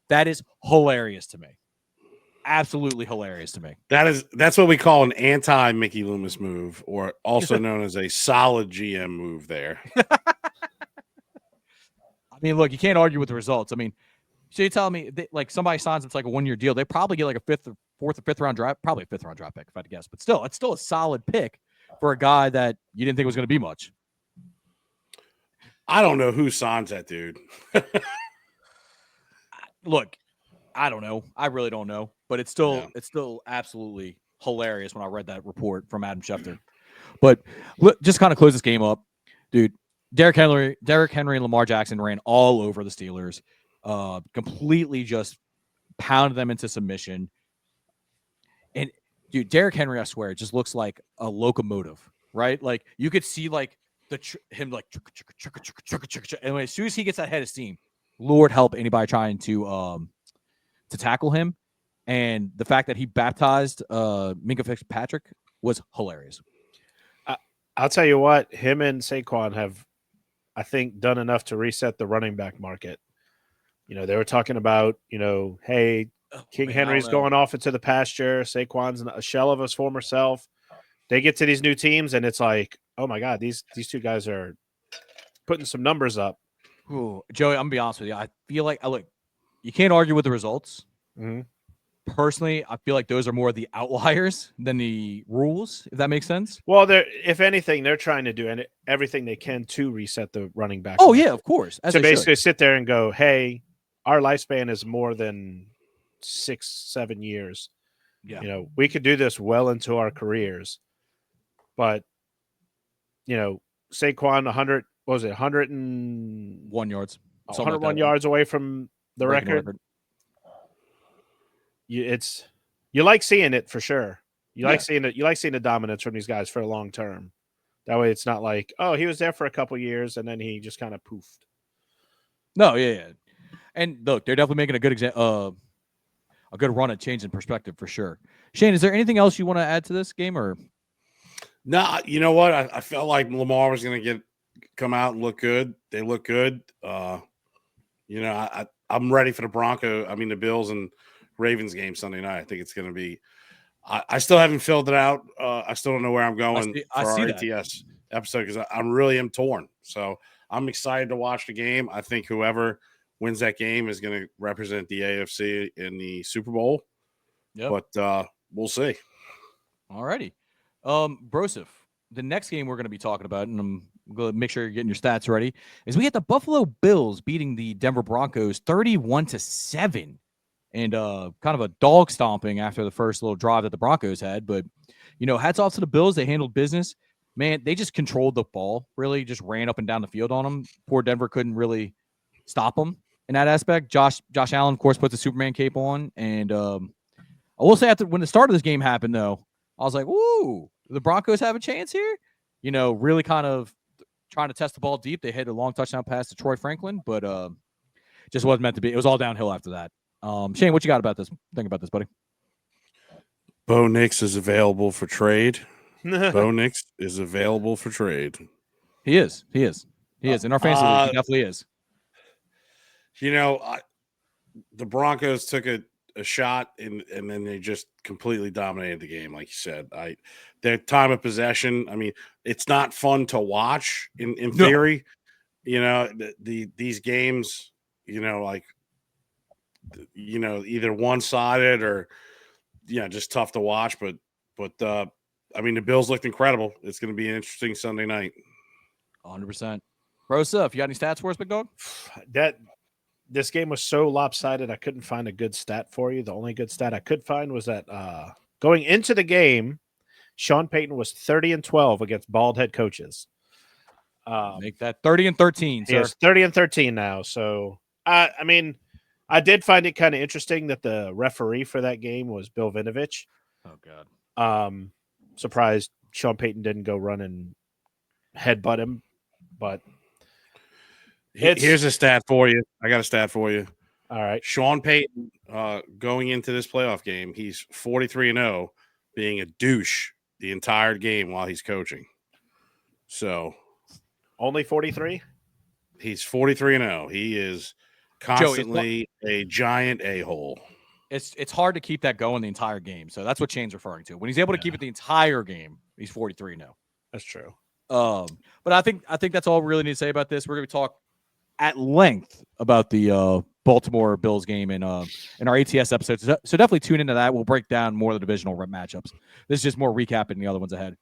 S1: That is hilarious to me. absolutely hilarious to me.
S2: That's what we call an anti-Mickey Loomis move, or also known as a solid GM move there.
S1: I mean, look, you can't argue with the results. I mean, so you're telling me that, like, somebody signs it's like a 1-year deal, they probably get like a fourth or fifth round draft, probably a fifth round draft pick if I had to guess. But still, it's still a solid pick for a guy that you didn't think was going to be much.
S2: I don't know who signs that dude.
S1: Look, I don't know. I really don't know. But it's still absolutely hilarious when I read that report from Adam Schefter. But look, just kind of close this game up, dude. Derrick Henry, and Lamar Jackson ran all over the Steelers, completely just pounded them into submission. And dude, Derrick Henry, I swear, just looks like a locomotive, right? Like you could see like him like, and as soon as he gets that head of steam, Lord help anybody trying to tackle him. And the fact that he baptized Minkah Fitzpatrick was hilarious.
S3: I'll tell you what, him and Saquon have, I think, done enough to reset the running back market. You know, they were talking about, hey, King Henry's going off into the pasture. Saquon's a shell of his former self. They get to these new teams, and it's like, oh, my God, these two guys are putting some numbers up.
S1: Ooh, Joey, I'm going to be honest with you. I feel like, look, you can't argue with the results.
S3: Mm-hmm.
S1: Personally, I feel like those are more the outliers than the rules, if that makes sense.
S3: Well, if anything, they're trying to do everything they can to reset the running back.
S1: Oh, yeah, of course.
S3: To basically sit there and go, hey, our lifespan is more than 6-7 years.
S1: Yeah.
S3: We could do this well into our careers. But, Saquon,
S1: 101 yards.
S3: 101 yards away from the record. You like seeing it for sure. You like seeing it. You like seeing the dominance from these guys for a long term. That way, it's not like, oh, he was there for a couple years and then he just kind of poofed.
S1: No, yeah. And look, they're definitely making a good a good run at changing perspective for sure. Shane, is there anything else you want to add to this game, or?
S2: No, you know what? I felt like Lamar was going to come out and look good. They look good. I'm ready for the Bills and Ravens game Sunday night. I think it's going to be. I still haven't filled it out. I still don't know where I'm going for our ATS episode because I really am torn. So I'm excited to watch the game. I think whoever wins that game is going to represent the AFC in the Super Bowl.
S1: Yeah,
S2: but we'll see.
S1: All righty, Broseph. The next game we're going to be talking about, and I'm going to make sure you're getting your stats ready, is we get the Buffalo Bills beating the Denver Broncos 31-7. And kind of a dog stomping after the first little drive that the Broncos had. But, hats off to the Bills. They handled business. Man, they just controlled the ball, really just ran up and down the field on them. Poor Denver couldn't really stop them in that aspect. Josh Allen, of course, put the Superman cape on. And I will say when the start of this game happened, though, I was like, ooh, the Broncos have a chance here? Really kind of trying to test the ball deep. They hit a long touchdown pass to Troy Franklin, but just wasn't meant to be. It was all downhill after that. Shane, what you got about this? Think about this, buddy.
S2: Bo Nix is available for trade. Bo Nix is available for trade.
S1: He is. In our fantasy league, he definitely is.
S2: The Broncos took a shot and then they just completely dominated the game, like you said. Their time of possession, it's not fun to watch in theory. These games, either one-sided or just tough to watch, but the Bills looked incredible. It's going to be an interesting Sunday night.
S1: 100%. Rosa, if you got any stats for us, big dog?
S3: This game was so lopsided, I couldn't find a good stat for you. The only good stat I could find was that going into the game, Sean Payton was 30-12 against bald head coaches.
S1: Make that 30-13, sir.
S3: He is 30-13 now. So, I did find it kind of interesting that the referee for that game was Bill Vinovich.
S1: Oh, God.
S3: Surprised Sean Payton didn't go run and headbutt him. But
S2: here's a stat for you. I got a stat for you.
S3: All right.
S2: Sean Payton, going into this playoff game, he's 43-0, being a douche the entire game while he's coaching. So
S3: only 43?
S2: He's 43-0. He is constantly a giant a-hole.
S1: it's hard to keep that going the entire game. So that's what Shane's referring to. When he's able to keep it the entire game, he's 43 now.
S3: That's true.
S1: But I think that's all we really need to say about this. We're going to talk at length about the Baltimore Bills game in our ATS episodes. So definitely tune into that. We'll break down more of the divisional matchups. This is just more recapping the other ones ahead.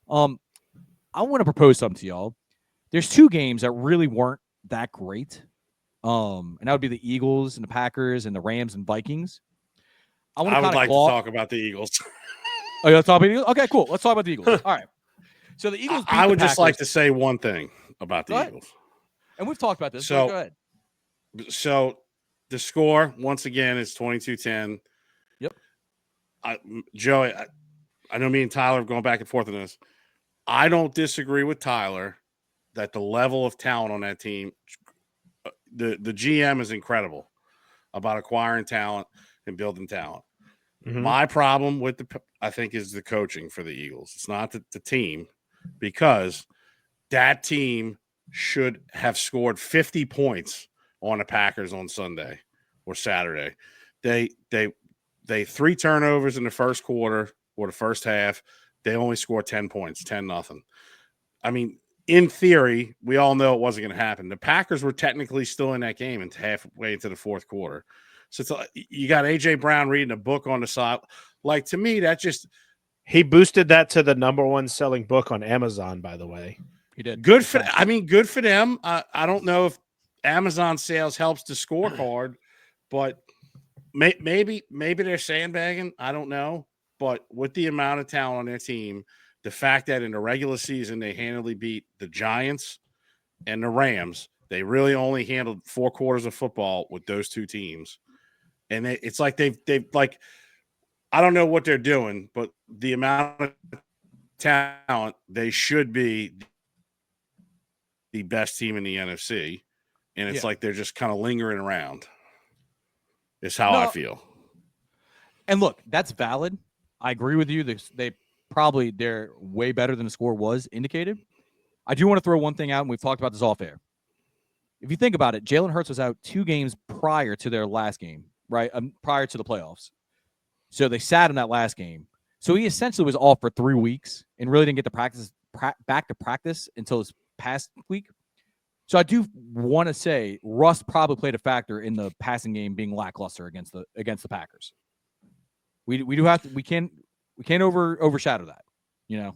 S1: I want to propose something to y'all. There's two games that really weren't that great. And that would be the Eagles and the Packers and the Rams and Vikings. I would like to
S2: talk about the Eagles.
S1: Oh, you want to talk about the Eagles? Okay, cool. Let's talk about the Eagles. All right. So the Eagles.
S2: I would just like to say one thing about the Eagles. And
S1: we've talked about this.
S2: So
S1: go ahead.
S2: So the score once again is 22-10.
S1: Yep.
S2: Joey, I know me and Tyler have gone back and forth on this. I don't disagree with Tyler that the level of talent on that team, the GM is incredible about acquiring talent and building talent. Mm-hmm. My problem with I think is the coaching for the Eagles. It's not the team, because that team should have scored 50 points on the Packers on Sunday or Saturday. They 3 turnovers in the first quarter or the first half. They only scored 10 points, 10-0. I mean, in theory, we all know it wasn't going to happen. The Packers were technically still in that game and halfway into the fourth quarter. So it's like, you got A.J. Brown reading a book on the side. Like, to me, that just –
S3: he boosted that to the #1 selling book on Amazon, by the way.
S1: He did.
S2: Good for them. I don't know if Amazon sales helps the scorecard, but maybe they're sandbagging. I don't know. But with the amount of talent on their team, the fact that in the regular season they handily beat the Giants and the Rams, they really only handled 4 quarters of football with those two teams. And it's like they've like, I don't know what they're doing, but the amount of talent, they should be the best team in the NFC. And it's like they're just kind of lingering around. Is how I feel.
S1: And look, that's valid. I agree with you. They're way better than the score was indicated. I do want to throw one thing out, and we've talked about this off air. If you think about it, Jalen Hurts was out 2 games prior to their last game, right? Prior to the playoffs. So they sat in that last game. So he essentially was off for 3 weeks and really didn't get to back to practice until this past week. So I do want to say Russ probably played a factor in the passing game being lackluster against the Packers. We do have to we can't overshadow that, you know.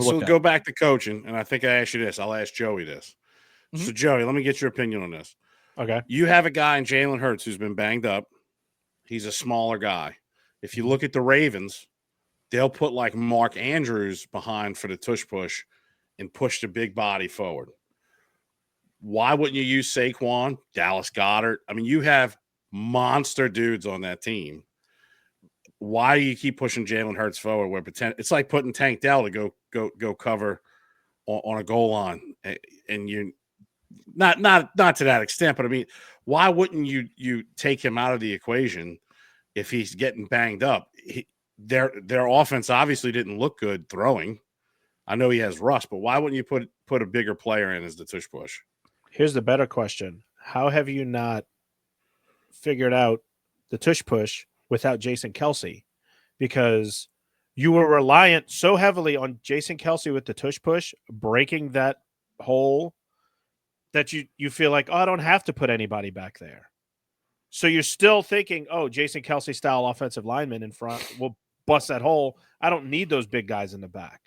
S2: So go back to coaching, and I think I asked you this. I'll ask Joey this. Mm-hmm. So Joey, let me get your opinion on this.
S3: Okay.
S2: You have a guy in Jalen Hurts who's been banged up. He's a smaller guy. If you look at the Ravens, they'll put like Mark Andrews behind for the tush push and push the big body forward. Why wouldn't you use Saquon, Dallas Goedert? I mean, you have monster dudes on that team. Why do you keep pushing Jalen Hurts forward? Where it's like putting Tank Dell to go cover on a goal line, and you not to that extent, but I mean, why wouldn't you take him out of the equation if he's getting banged up? Their offense obviously didn't look good throwing. I know he has Russ, but why wouldn't you put a bigger player in as the tush push? Here's
S3: the better question: how have you not figured out the tush push without Jason Kelce? Because you were reliant so heavily on Jason Kelce with the tush push, breaking that hole, that you feel like, oh, I don't have to put anybody back there. So you're still thinking, oh, Jason Kelce style offensive lineman in front will bust that hole. I don't need those big guys in the back.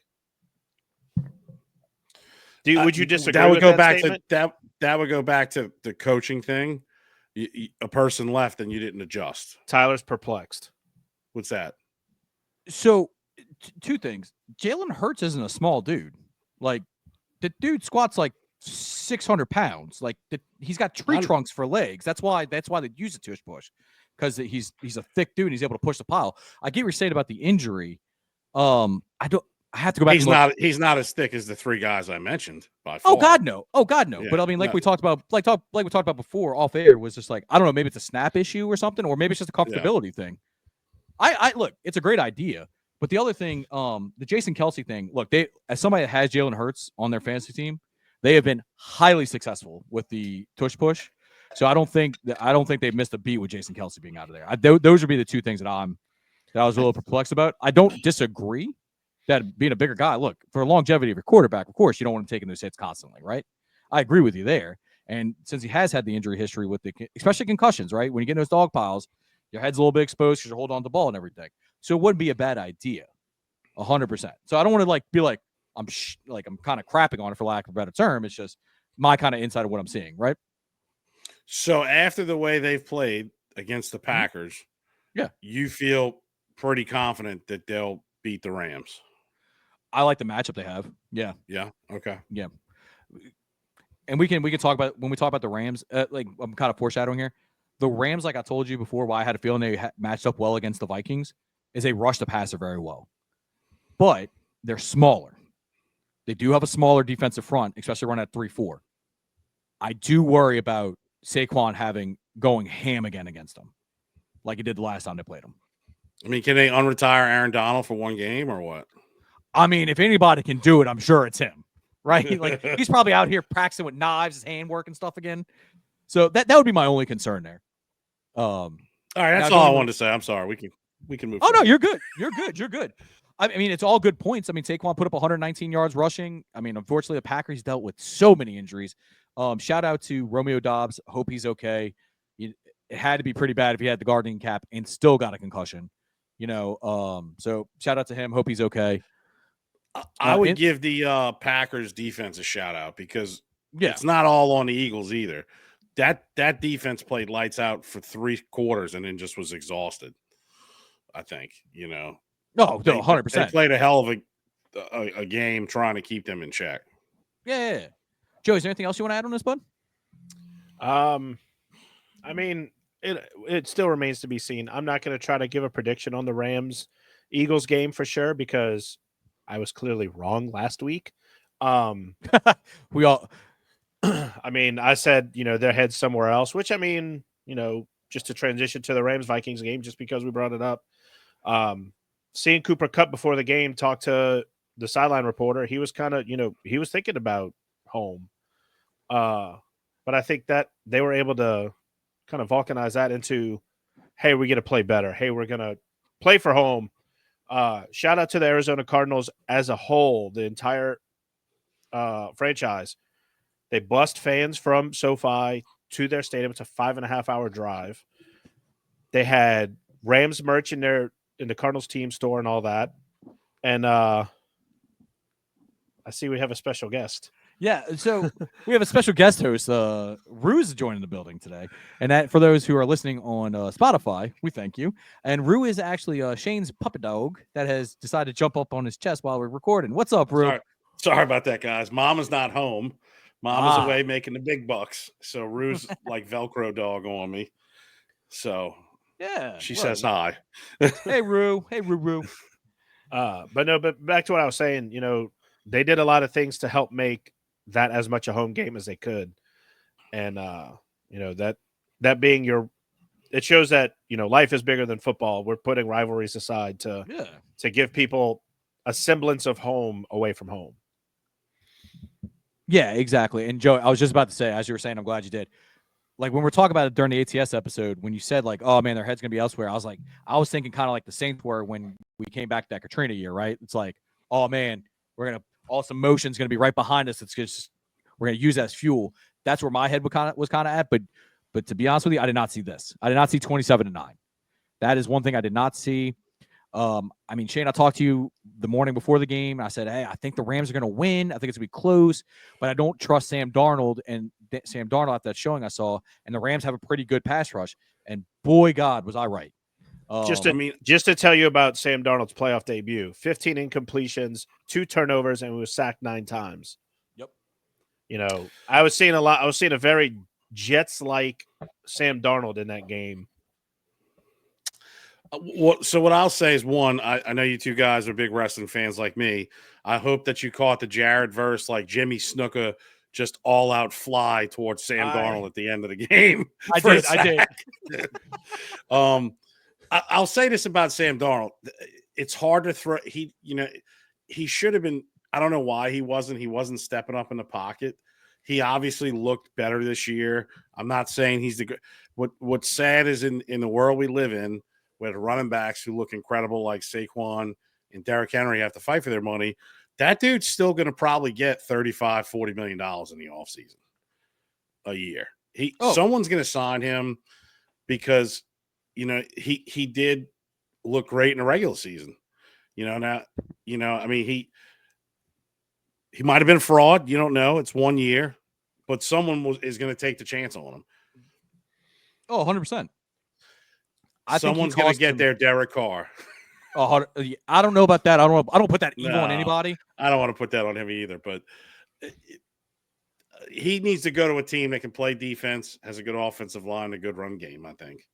S3: Would you disagree?
S2: That would
S3: with
S2: go
S3: that
S2: back
S3: statement?
S2: to that would go back to the coaching thing. A person left and you didn't adjust.
S3: Tyler's perplexed.
S2: What's that?
S1: So, 2 things. Jalen Hurts isn't a small dude. Like, the dude squats like 600 pounds. Like, he's got tree trunks for legs. That's why they use the tush push, because he's a thick dude and he's able to push the pile. I get what you're saying about the injury. I have to go back.
S2: He's not as thick as the 3 guys I mentioned by far.
S1: Oh God, no. Yeah, but I mean, we talked about, we talked about before off air, was just like, I don't know, maybe it's a snap issue or something, or maybe it's just a comfortability thing. I look, it's a great idea, but the other thing, the Jason Kelce thing. Look, they, as somebody that has Jalen Hurts on their fantasy team, they have been highly successful with the tush push. So I don't think they've missed a beat with Jason Kelce being out of there. Those would be the two things that I was a little perplexed about. I don't disagree that being a bigger guy, look, for longevity of your quarterback, of course, you don't want him taking those hits constantly, right? I agree with you there. And since he has had the injury history with especially concussions, right? When you get in those dog piles, your head's a little bit exposed because you're holding on to the ball and everything. So it wouldn't be a bad idea, 100%. So I don't want to be like I'm kind of crapping on it for lack of a better term. It's just my kind of insight of what I'm seeing, right?
S2: So after the way they've played against the Packers,
S1: yeah,
S2: you feel pretty confident that they'll beat the Rams.
S1: I like the matchup they have. Yeah.
S2: Yeah. Okay.
S1: Yeah. And we can talk about when we talk about the Rams. I'm kind of foreshadowing here. The Rams, like I told you before, why I had a feeling they matched up well against the Vikings, is they rush the passer very well, but they're smaller. They do have a smaller defensive front, especially run at 3-4. I do worry about Saquon going ham again against them, like he did the last time they played him.
S2: I mean, can they unretire Aaron Donald for one game or what?
S1: I mean, if anybody can do it, I'm sure it's him, right? Like he's probably out here practicing with knives, his handwork and stuff again. So that would be my only concern there.
S2: All right, that's all I wanted to say. I'm sorry. We can move.
S1: Oh, no, you're good. You're good. I mean, it's all good points. I mean, Saquon put up 119 yards rushing. I mean, unfortunately, the Packers dealt with so many injuries. Shout out to Romeo Doubs. Hope he's okay. It had to be pretty bad if he had the guardian cap and still got a concussion. So shout out to him. Hope he's okay.
S2: I would give the Packers defense a shout out because it's not all on the Eagles either. That defense played lights out for 3 quarters and then just was exhausted. I think, No,
S1: 100%.
S2: They played a hell of a game trying to keep them in check.
S1: Yeah. Joe, is there anything else you want to add on this, bud?
S3: I mean, it still remains to be seen. I'm not going to try to give a prediction on the Rams-Eagles game for sure because I was clearly wrong last week.
S1: We all
S3: I mean, I said, their head's somewhere else, which I mean, just to transition to the Rams-Vikings game just because we brought it up. Seeing Cooper Kupp before the game talk to the sideline reporter, he was kind of, he was thinking about home. But I think that they were able to kind of vulcanize that into, hey, we're going to play better. Hey, we're going to play for home. Shout out to the Arizona Cardinals as a whole, the entire franchise. They bussed fans from SoFi to their stadium. It's a 5.5-hour drive. They had Rams merch in the Cardinals team store and all that. And I see we have a special guest.
S1: Yeah, so we have a special guest host. Rue is joining the building today. And that for those who are listening on Spotify, we thank you. And Rue is actually Shane's puppy dog that has decided to jump up on his chest while we're recording. What's up, Rue?
S2: Sorry about that, guys. Mama's not home. Mama's away making the big bucks. So Rue's like Velcro dog on me. So
S1: yeah,
S2: she says hi.
S1: Hey, Rue. Hey, Rue.
S3: But back to what I was saying, they did a lot of things to help make that as much a home game as they could. And, that being it shows that, life is bigger than football. We're putting rivalries aside to give people a semblance of home away from home.
S1: Yeah, exactly. And Joe, I was just about to say, as you were saying, I'm glad you did. Like when we're talking about it during the ATS episode, when you said like, oh man, their head's going to be elsewhere. I was thinking kind of like the Saints were when we came back that Katrina year, right? It's like, oh man, all this emotion's going to be right behind us. It's just, we're going to use that as fuel. That's where my head was kind of at. But to be honest with you, I did not see this. I did not see 27-9. That is one thing I did not see. I mean, Shane, I talked to you the morning before the game. I said, hey, I think the Rams are going to win. I think it's going to be close, but I don't trust Sam Darnold. And Sam Darnold after that showing I saw, and the Rams have a pretty good pass rush. And boy, God, was I right.
S3: Just to tell you about Sam Darnold's playoff debut, 15 incompletions, 2 turnovers, and was sacked 9 times.
S1: Yep.
S3: I was seeing a very Jets-like Sam Darnold in that game.
S2: So what I'll say is, one, I know you two guys are big wrestling fans like me. I hope that you caught the Jared verse, like Jimmy Snuka just all out fly towards Sam Darnold at the end of the game.
S1: I did.
S2: I'll say this about Sam Darnold. It's hard to throw. He should have been. I don't know why he wasn't stepping up in the pocket. He obviously looked better this year. I'm not saying he's the what's sad is in the world we live in, where the running backs who look incredible like Saquon and Derrick Henry have to fight for their money. That dude's still going to probably get $35-40 million in the offseason a year. Someone's going to sign him because he did look great in the regular season. I mean, he might have been a fraud. You don't know. It's 1 year, but someone is going to take the chance on him.
S1: Oh, 100%.
S2: Someone's going to get their Derek Carr.
S1: Oh, I don't know about that. I don't put that evil on anybody.
S2: I don't want to put that on him either, but he needs to go to a team that can play defense, has a good offensive line, a good run game, I think.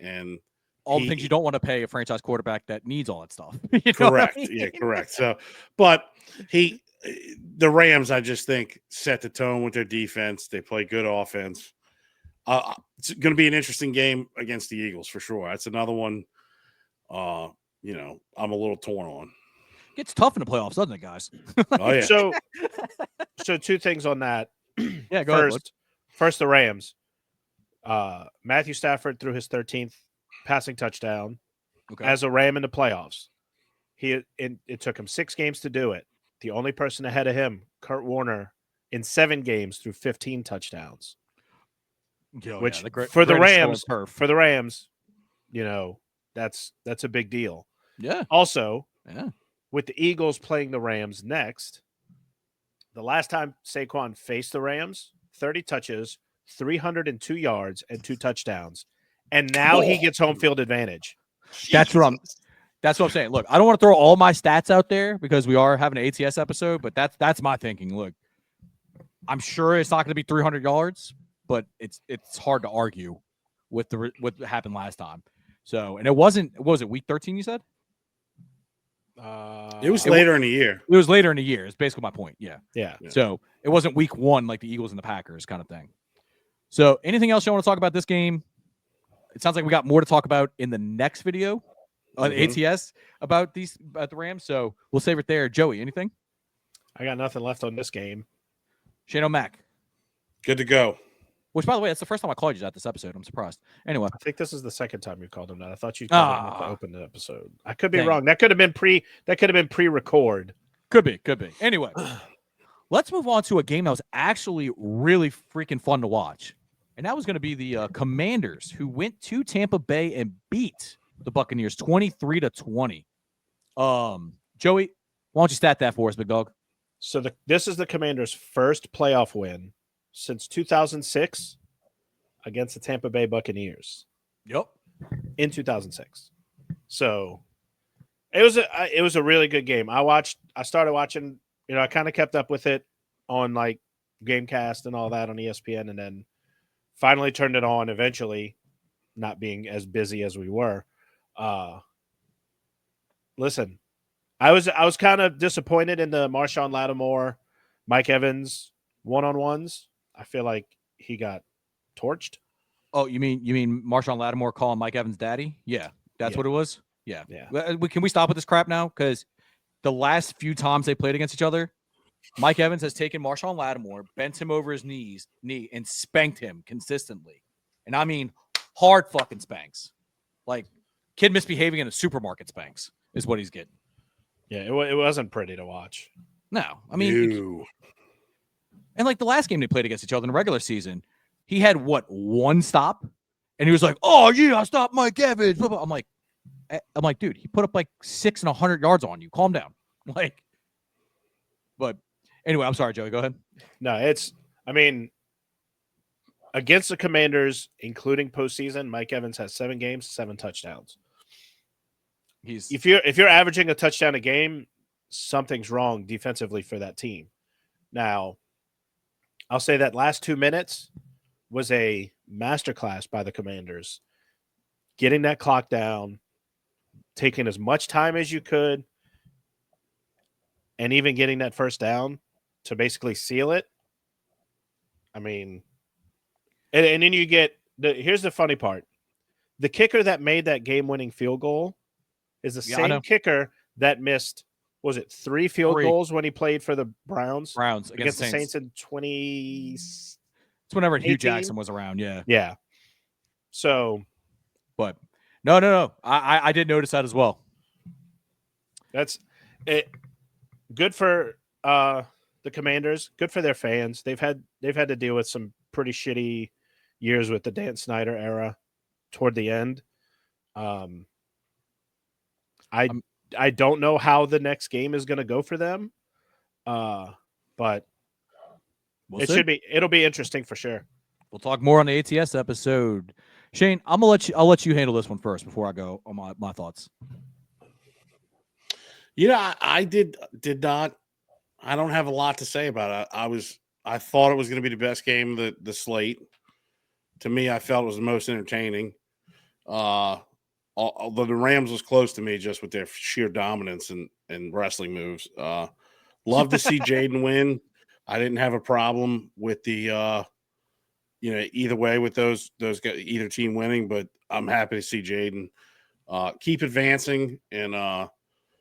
S2: And
S1: all the things you don't want to pay a franchise quarterback that needs all that stuff.
S2: Correct. I mean? Yeah, correct. So, but the Rams, I just think, set the tone with their defense. They play good offense. It's going to be an interesting game against the Eagles for sure. That's another one. I'm a little torn on.
S1: Gets tough in the playoffs, doesn't it, guys?
S2: Oh yeah.
S3: So two things on that.
S1: Yeah, go ahead.
S3: First, the Rams. Matthew Stafford threw his 13th passing touchdown as a Ram in the playoffs. It took him 6 games to do it. The only person ahead of him, Kurt Warner, in 7 games threw 15 touchdowns. Which for the Rams, that's a big deal.
S1: Yeah.
S3: Also, with the Eagles playing the Rams next, the last time Saquon faced the Rams, 30 touches, 302 yards, and 2 touchdowns. And now he gets home field advantage.
S1: That's what I'm saying. Look, I don't want to throw all my stats out there because we are having an ATS episode, but that's my thinking. Look, I'm sure it's not going to be 300 yards, but it's hard to argue with what happened last time. So, and was it week 13 you said?
S2: It was later in the year.
S1: It was later in the year. It's basically my point. Yeah.
S3: Yeah.
S1: So it wasn't week 1 like the Eagles and the Packers kind of thing. So anything else you want to talk about this game? It sounds like we got more to talk about in the next video on ATS about the Rams. So we'll save it there. Joey, anything?
S3: I got nothing left on this game.
S1: Shane O'Mac.
S2: Good to go.
S1: Which, by the way, that's the first time I called you that this episode. I'm surprised. Anyway.
S3: I think this is the second time you called him that. I thought you called him to open the episode. I could be wrong. That could have been pre-record.
S1: Could be. Anyway, let's move on to a game that was actually really freaking fun to watch. And that was going to be the Commanders, who went to Tampa Bay and beat the Buccaneers 23-20. Joey, why don't you stat that for us, big dog?
S3: So this is the Commanders' first playoff win since 2006 against the Tampa Bay Buccaneers.
S1: Yep.
S3: In 2006. So it was a really good game. I started watching, I kind of kept up with it on like Gamecast and all that on ESPN, and then finally turned it on eventually, not being as busy as we were. Listen, I was kind of disappointed in the Marshawn Lattimore, Mike Evans one-on-ones. I feel like he got torched.
S1: Oh, you mean Marshawn Lattimore calling Mike Evans daddy? Yeah, that's what it was. Yeah. Can we stop with this crap now? Because the last few times they played against each other, Mike Evans has taken Marshawn Lattimore, bent him over his knee, and spanked him consistently. And I mean hard fucking spanks. Like kid misbehaving in a supermarket spanks is what he's getting.
S3: Yeah, it wasn't pretty to watch.
S1: No, I mean, and like the last game they played against each other in the regular season, he had one stop, and he was like, "Oh yeah, I stopped Mike Evans." I'm like, dude, he put up like 600 and 100 yards on you. Calm down. Like, but anyway, I'm sorry, Joey. Go ahead.
S3: No, against the Commanders, including postseason, Mike Evans has 7 games, 7 touchdowns. If you're averaging a touchdown a game, something's wrong defensively for that team. Now, I'll say that last 2 minutes was a masterclass by the Commanders, getting that clock down, taking as much time as you could, and even getting that first down to basically seal it. I mean, and then you get here's the funny part. The kicker that made that game-winning field goal is the same kicker that missed was it 3 field
S1: 3.
S3: goals when he played for the Browns
S1: against
S3: the Saints in 20.
S1: It's whenever Hugh
S3: 18?
S1: Jackson was around. Yeah.
S3: Yeah. So,
S1: but no. I did notice that as well.
S3: that's it. Good for the Commanders. Good for their fans. They've had to deal with some pretty shitty years with the Dan Snyder era toward the end. I don't know how the next game is going to go for them, but it'll be interesting for sure.
S1: We'll talk more on the ATS episode. Shane, I'll let you handle this one first before I go on my thoughts.
S2: I did not. I don't have a lot to say about it. I thought it was going to be the best game of the slate. To me, I felt it was the most entertaining. Although the Rams was close to me just with their sheer dominance and wrestling moves. Love to see Jaden win. I didn't have a problem with the either way with those guys, either team winning, but I'm happy to see Jaden keep advancing and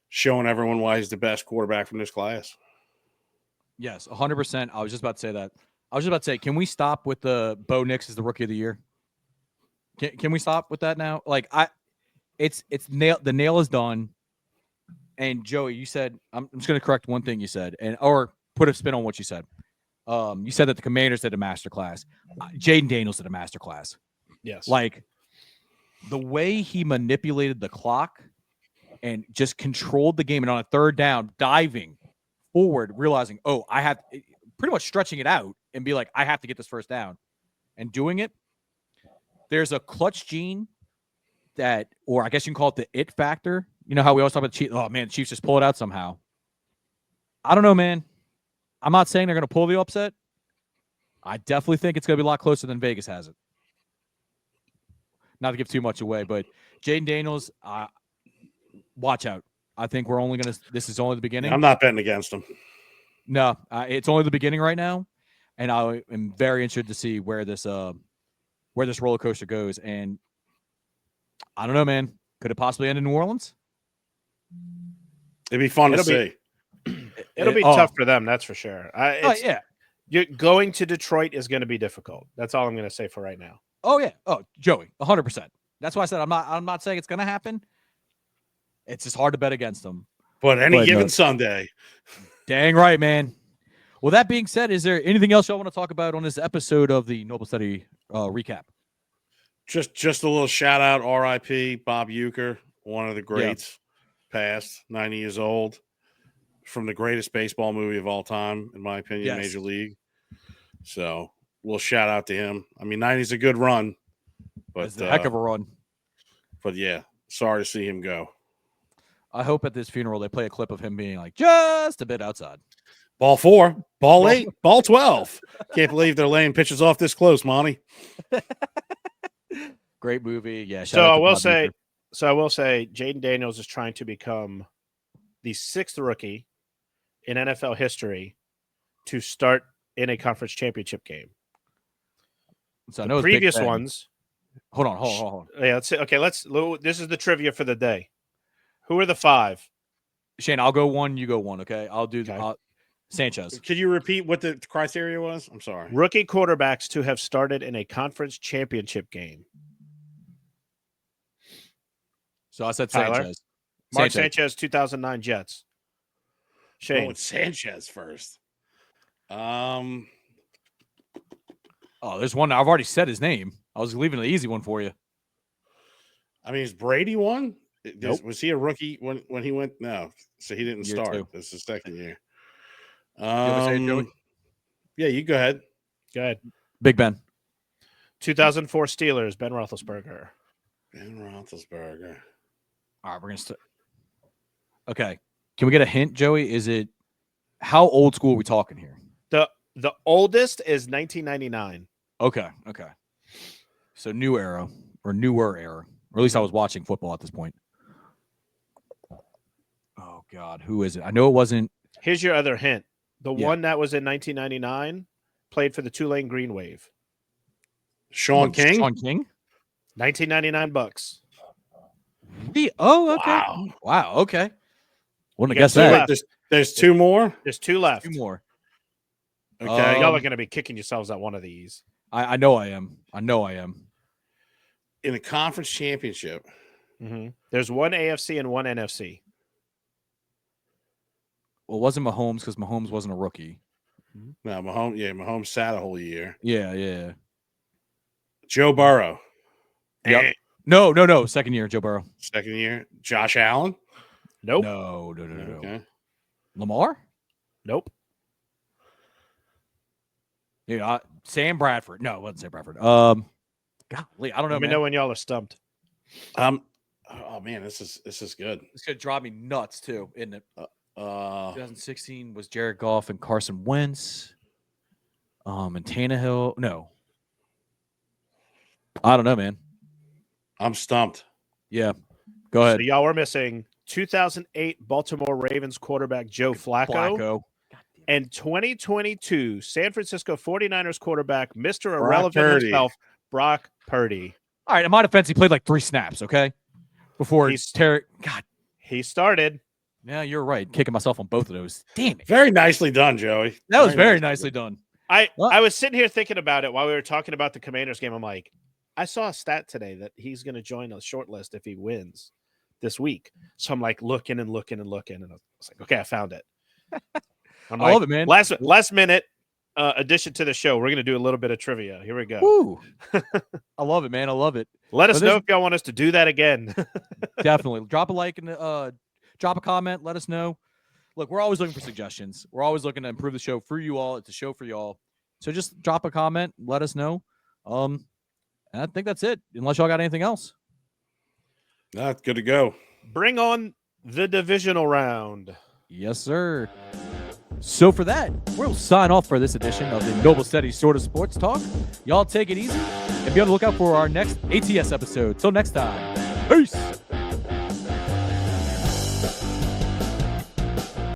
S2: showing everyone why he's the best quarterback from this class.
S1: Yes, 100%. I was just about to say that. I was just about to say, can we stop with the Bo Nix as the rookie of the year? Can we stop with that now? Like it's the nail is done. And Joey, you said I'm just going to correct one thing you said, or put a spin on what you said. You said that the Commanders did a masterclass. Jaden Daniels did a masterclass.
S3: Yes,
S1: like the way he manipulated the clock and just controlled the game, and on a third down, diving forward, realizing, I have pretty much stretching it out and be like, I have to get this first down, and doing it. There's a clutch gene that, or I guess you can call it the it factor. You know how we always talk about the Chiefs? Oh man, the Chiefs just pull it out somehow. I don't know, man. I'm not saying they're going to pull the upset. I definitely think it's going to be a lot closer than Vegas has it. Not to give too much away, but Jaden Daniels, watch out. I think we're only going to – this is only the beginning.
S2: I'm not betting against him.
S1: No, it's only the beginning right now, and I am very interested to see where this roller coaster goes. And I don't know, man. Could it possibly end in New Orleans?
S2: It'd be fun to see.
S3: It'll be tough for them, that's for sure.
S1: Yeah.
S3: Going to Detroit is going to be difficult. That's all I'm going to say for right now.
S1: Oh yeah. Oh, Joey, 100%. That's why I said I'm not saying it's going to happen. It's just hard to bet against them.
S2: But any given Sunday.
S1: Dang right, man. Well, that being said, is there anything else y'all want to talk about on this episode of the Noble Study recap?
S2: Just a little shout out, R.I.P. Bob Uecker, one of the greats, passed, 90 years old, from the greatest baseball movie of all time, in my opinion, Major League. So we'll shout out to him. I mean, 90's a good run, but
S1: it's a heck of a run.
S2: But yeah, sorry to see him go.
S1: I hope at this funeral they play a clip of him being like just a bit outside.
S2: Ball 4, ball 8, ball 12. Can't believe they're laying pitches off this close, Monty.
S1: Great movie. Yeah.
S3: So I will say, Jaden Daniels is trying to become the 6th rookie in NFL history to start in a conference championship game.
S1: So I know
S3: previous ones.
S1: Hold on.
S3: Yeah, let's say, okay. This is the trivia for the day. Who are the 5?
S1: Shane, I'll go 1. You go 1. Okay. I'll do Sanchez.
S2: Could you repeat what the criteria was? I'm sorry.
S3: Rookie quarterbacks to have started in a conference championship game.
S1: So I said
S3: Tyler.
S1: Sanchez.
S3: Mark Sanchez, 2009 Jets. Shane.
S2: Going Sanchez first.
S1: There's one. I've already said his name. I was leaving the easy one for you.
S2: I mean, is Brady one?
S3: Nope.
S2: Was he a rookie when he went? No. So he didn't start.
S1: 2.
S2: This is the second year.
S1: Yeah,
S2: you go ahead.
S3: Go ahead.
S1: Big Ben.
S3: 2004 Steelers, Ben Roethlisberger.
S1: All right, we're going to start. Okay. Can we get a hint, Joey? Is it how old school are we talking here?
S3: The oldest is 1999.
S1: Okay. So newer era, or at least I was watching football at this point. Oh God, who is it? I know it wasn't.
S3: Here's your other hint. The one that was in 1999 played for the Tulane Green Wave.
S2: Sean King?
S3: 1999 Bucks.
S1: Oh, okay. Wow. Okay. Wouldn't
S3: You
S1: have guessed
S3: got two
S1: that.
S3: left.
S2: There's 2 more.
S3: There's 2 left.
S1: 2 more.
S2: Okay.
S3: Y'all are going to be kicking yourselves at one of these.
S1: I know I am. I know I am.
S2: In the conference championship.
S3: There's one AFC and one NFC.
S1: Well, it wasn't Mahomes because Mahomes wasn't a rookie.
S2: No, Mahomes sat a whole year.
S1: Yeah.
S2: Joe Burrow.
S1: Yep. No. Second year, Joe Burrow.
S2: Second year. Josh Allen.
S3: Nope.
S1: No.
S2: Okay.
S1: Lamar?
S3: Nope.
S1: Yeah, Sam Bradford. No, it wasn't Sam Bradford. Golly, I don't know.
S3: Let me know when y'all are stumped.
S2: Oh man, this is good.
S1: It's gonna drive me nuts too, isn't it? 2016 was Jared Goff and Carson Wentz. And Tannehill. No. I don't know, man.
S2: I'm stumped.
S1: Yeah. Go ahead.
S3: So y'all were missing 2008 Baltimore Ravens quarterback Joe Flacco. And 2022 San Francisco 49ers quarterback, Mr. Irrelevant himself, Brock Purdy.
S1: All right, in my defense, he played like 3 snaps, okay? Before
S3: he started.
S1: Yeah, you're right. Kicking myself on both of those. Damn it.
S2: Very nicely done, Joey.
S1: That was very nicely done.
S3: I was sitting here thinking about it while we were talking about the Commanders game. I'm like, I saw a stat today that he's going to join a short list if he wins this week. So I'm like looking, and I was like, okay, I found it.
S1: I love it, man.
S3: Last minute addition to the show. We're going to do a little bit of trivia. Here we go.
S1: Woo. I love it, man. I love it.
S3: Let us know if y'all want us to do that again.
S1: Definitely. Drop a like and drop a comment. Let us know. Look, we're always looking for suggestions. We're always looking to improve the show for you all. It's a show for y'all. So just drop a comment. Let us know. And I think that's it. Unless y'all got anything else.
S2: That's good to go.
S3: Bring on the divisional round.
S1: Yes, sir. So for that, we'll sign off for this edition of the Noble Steady Sort of Sports Talk. Y'all take it easy and be on the lookout for our next ATS episode. Till next time. Peace.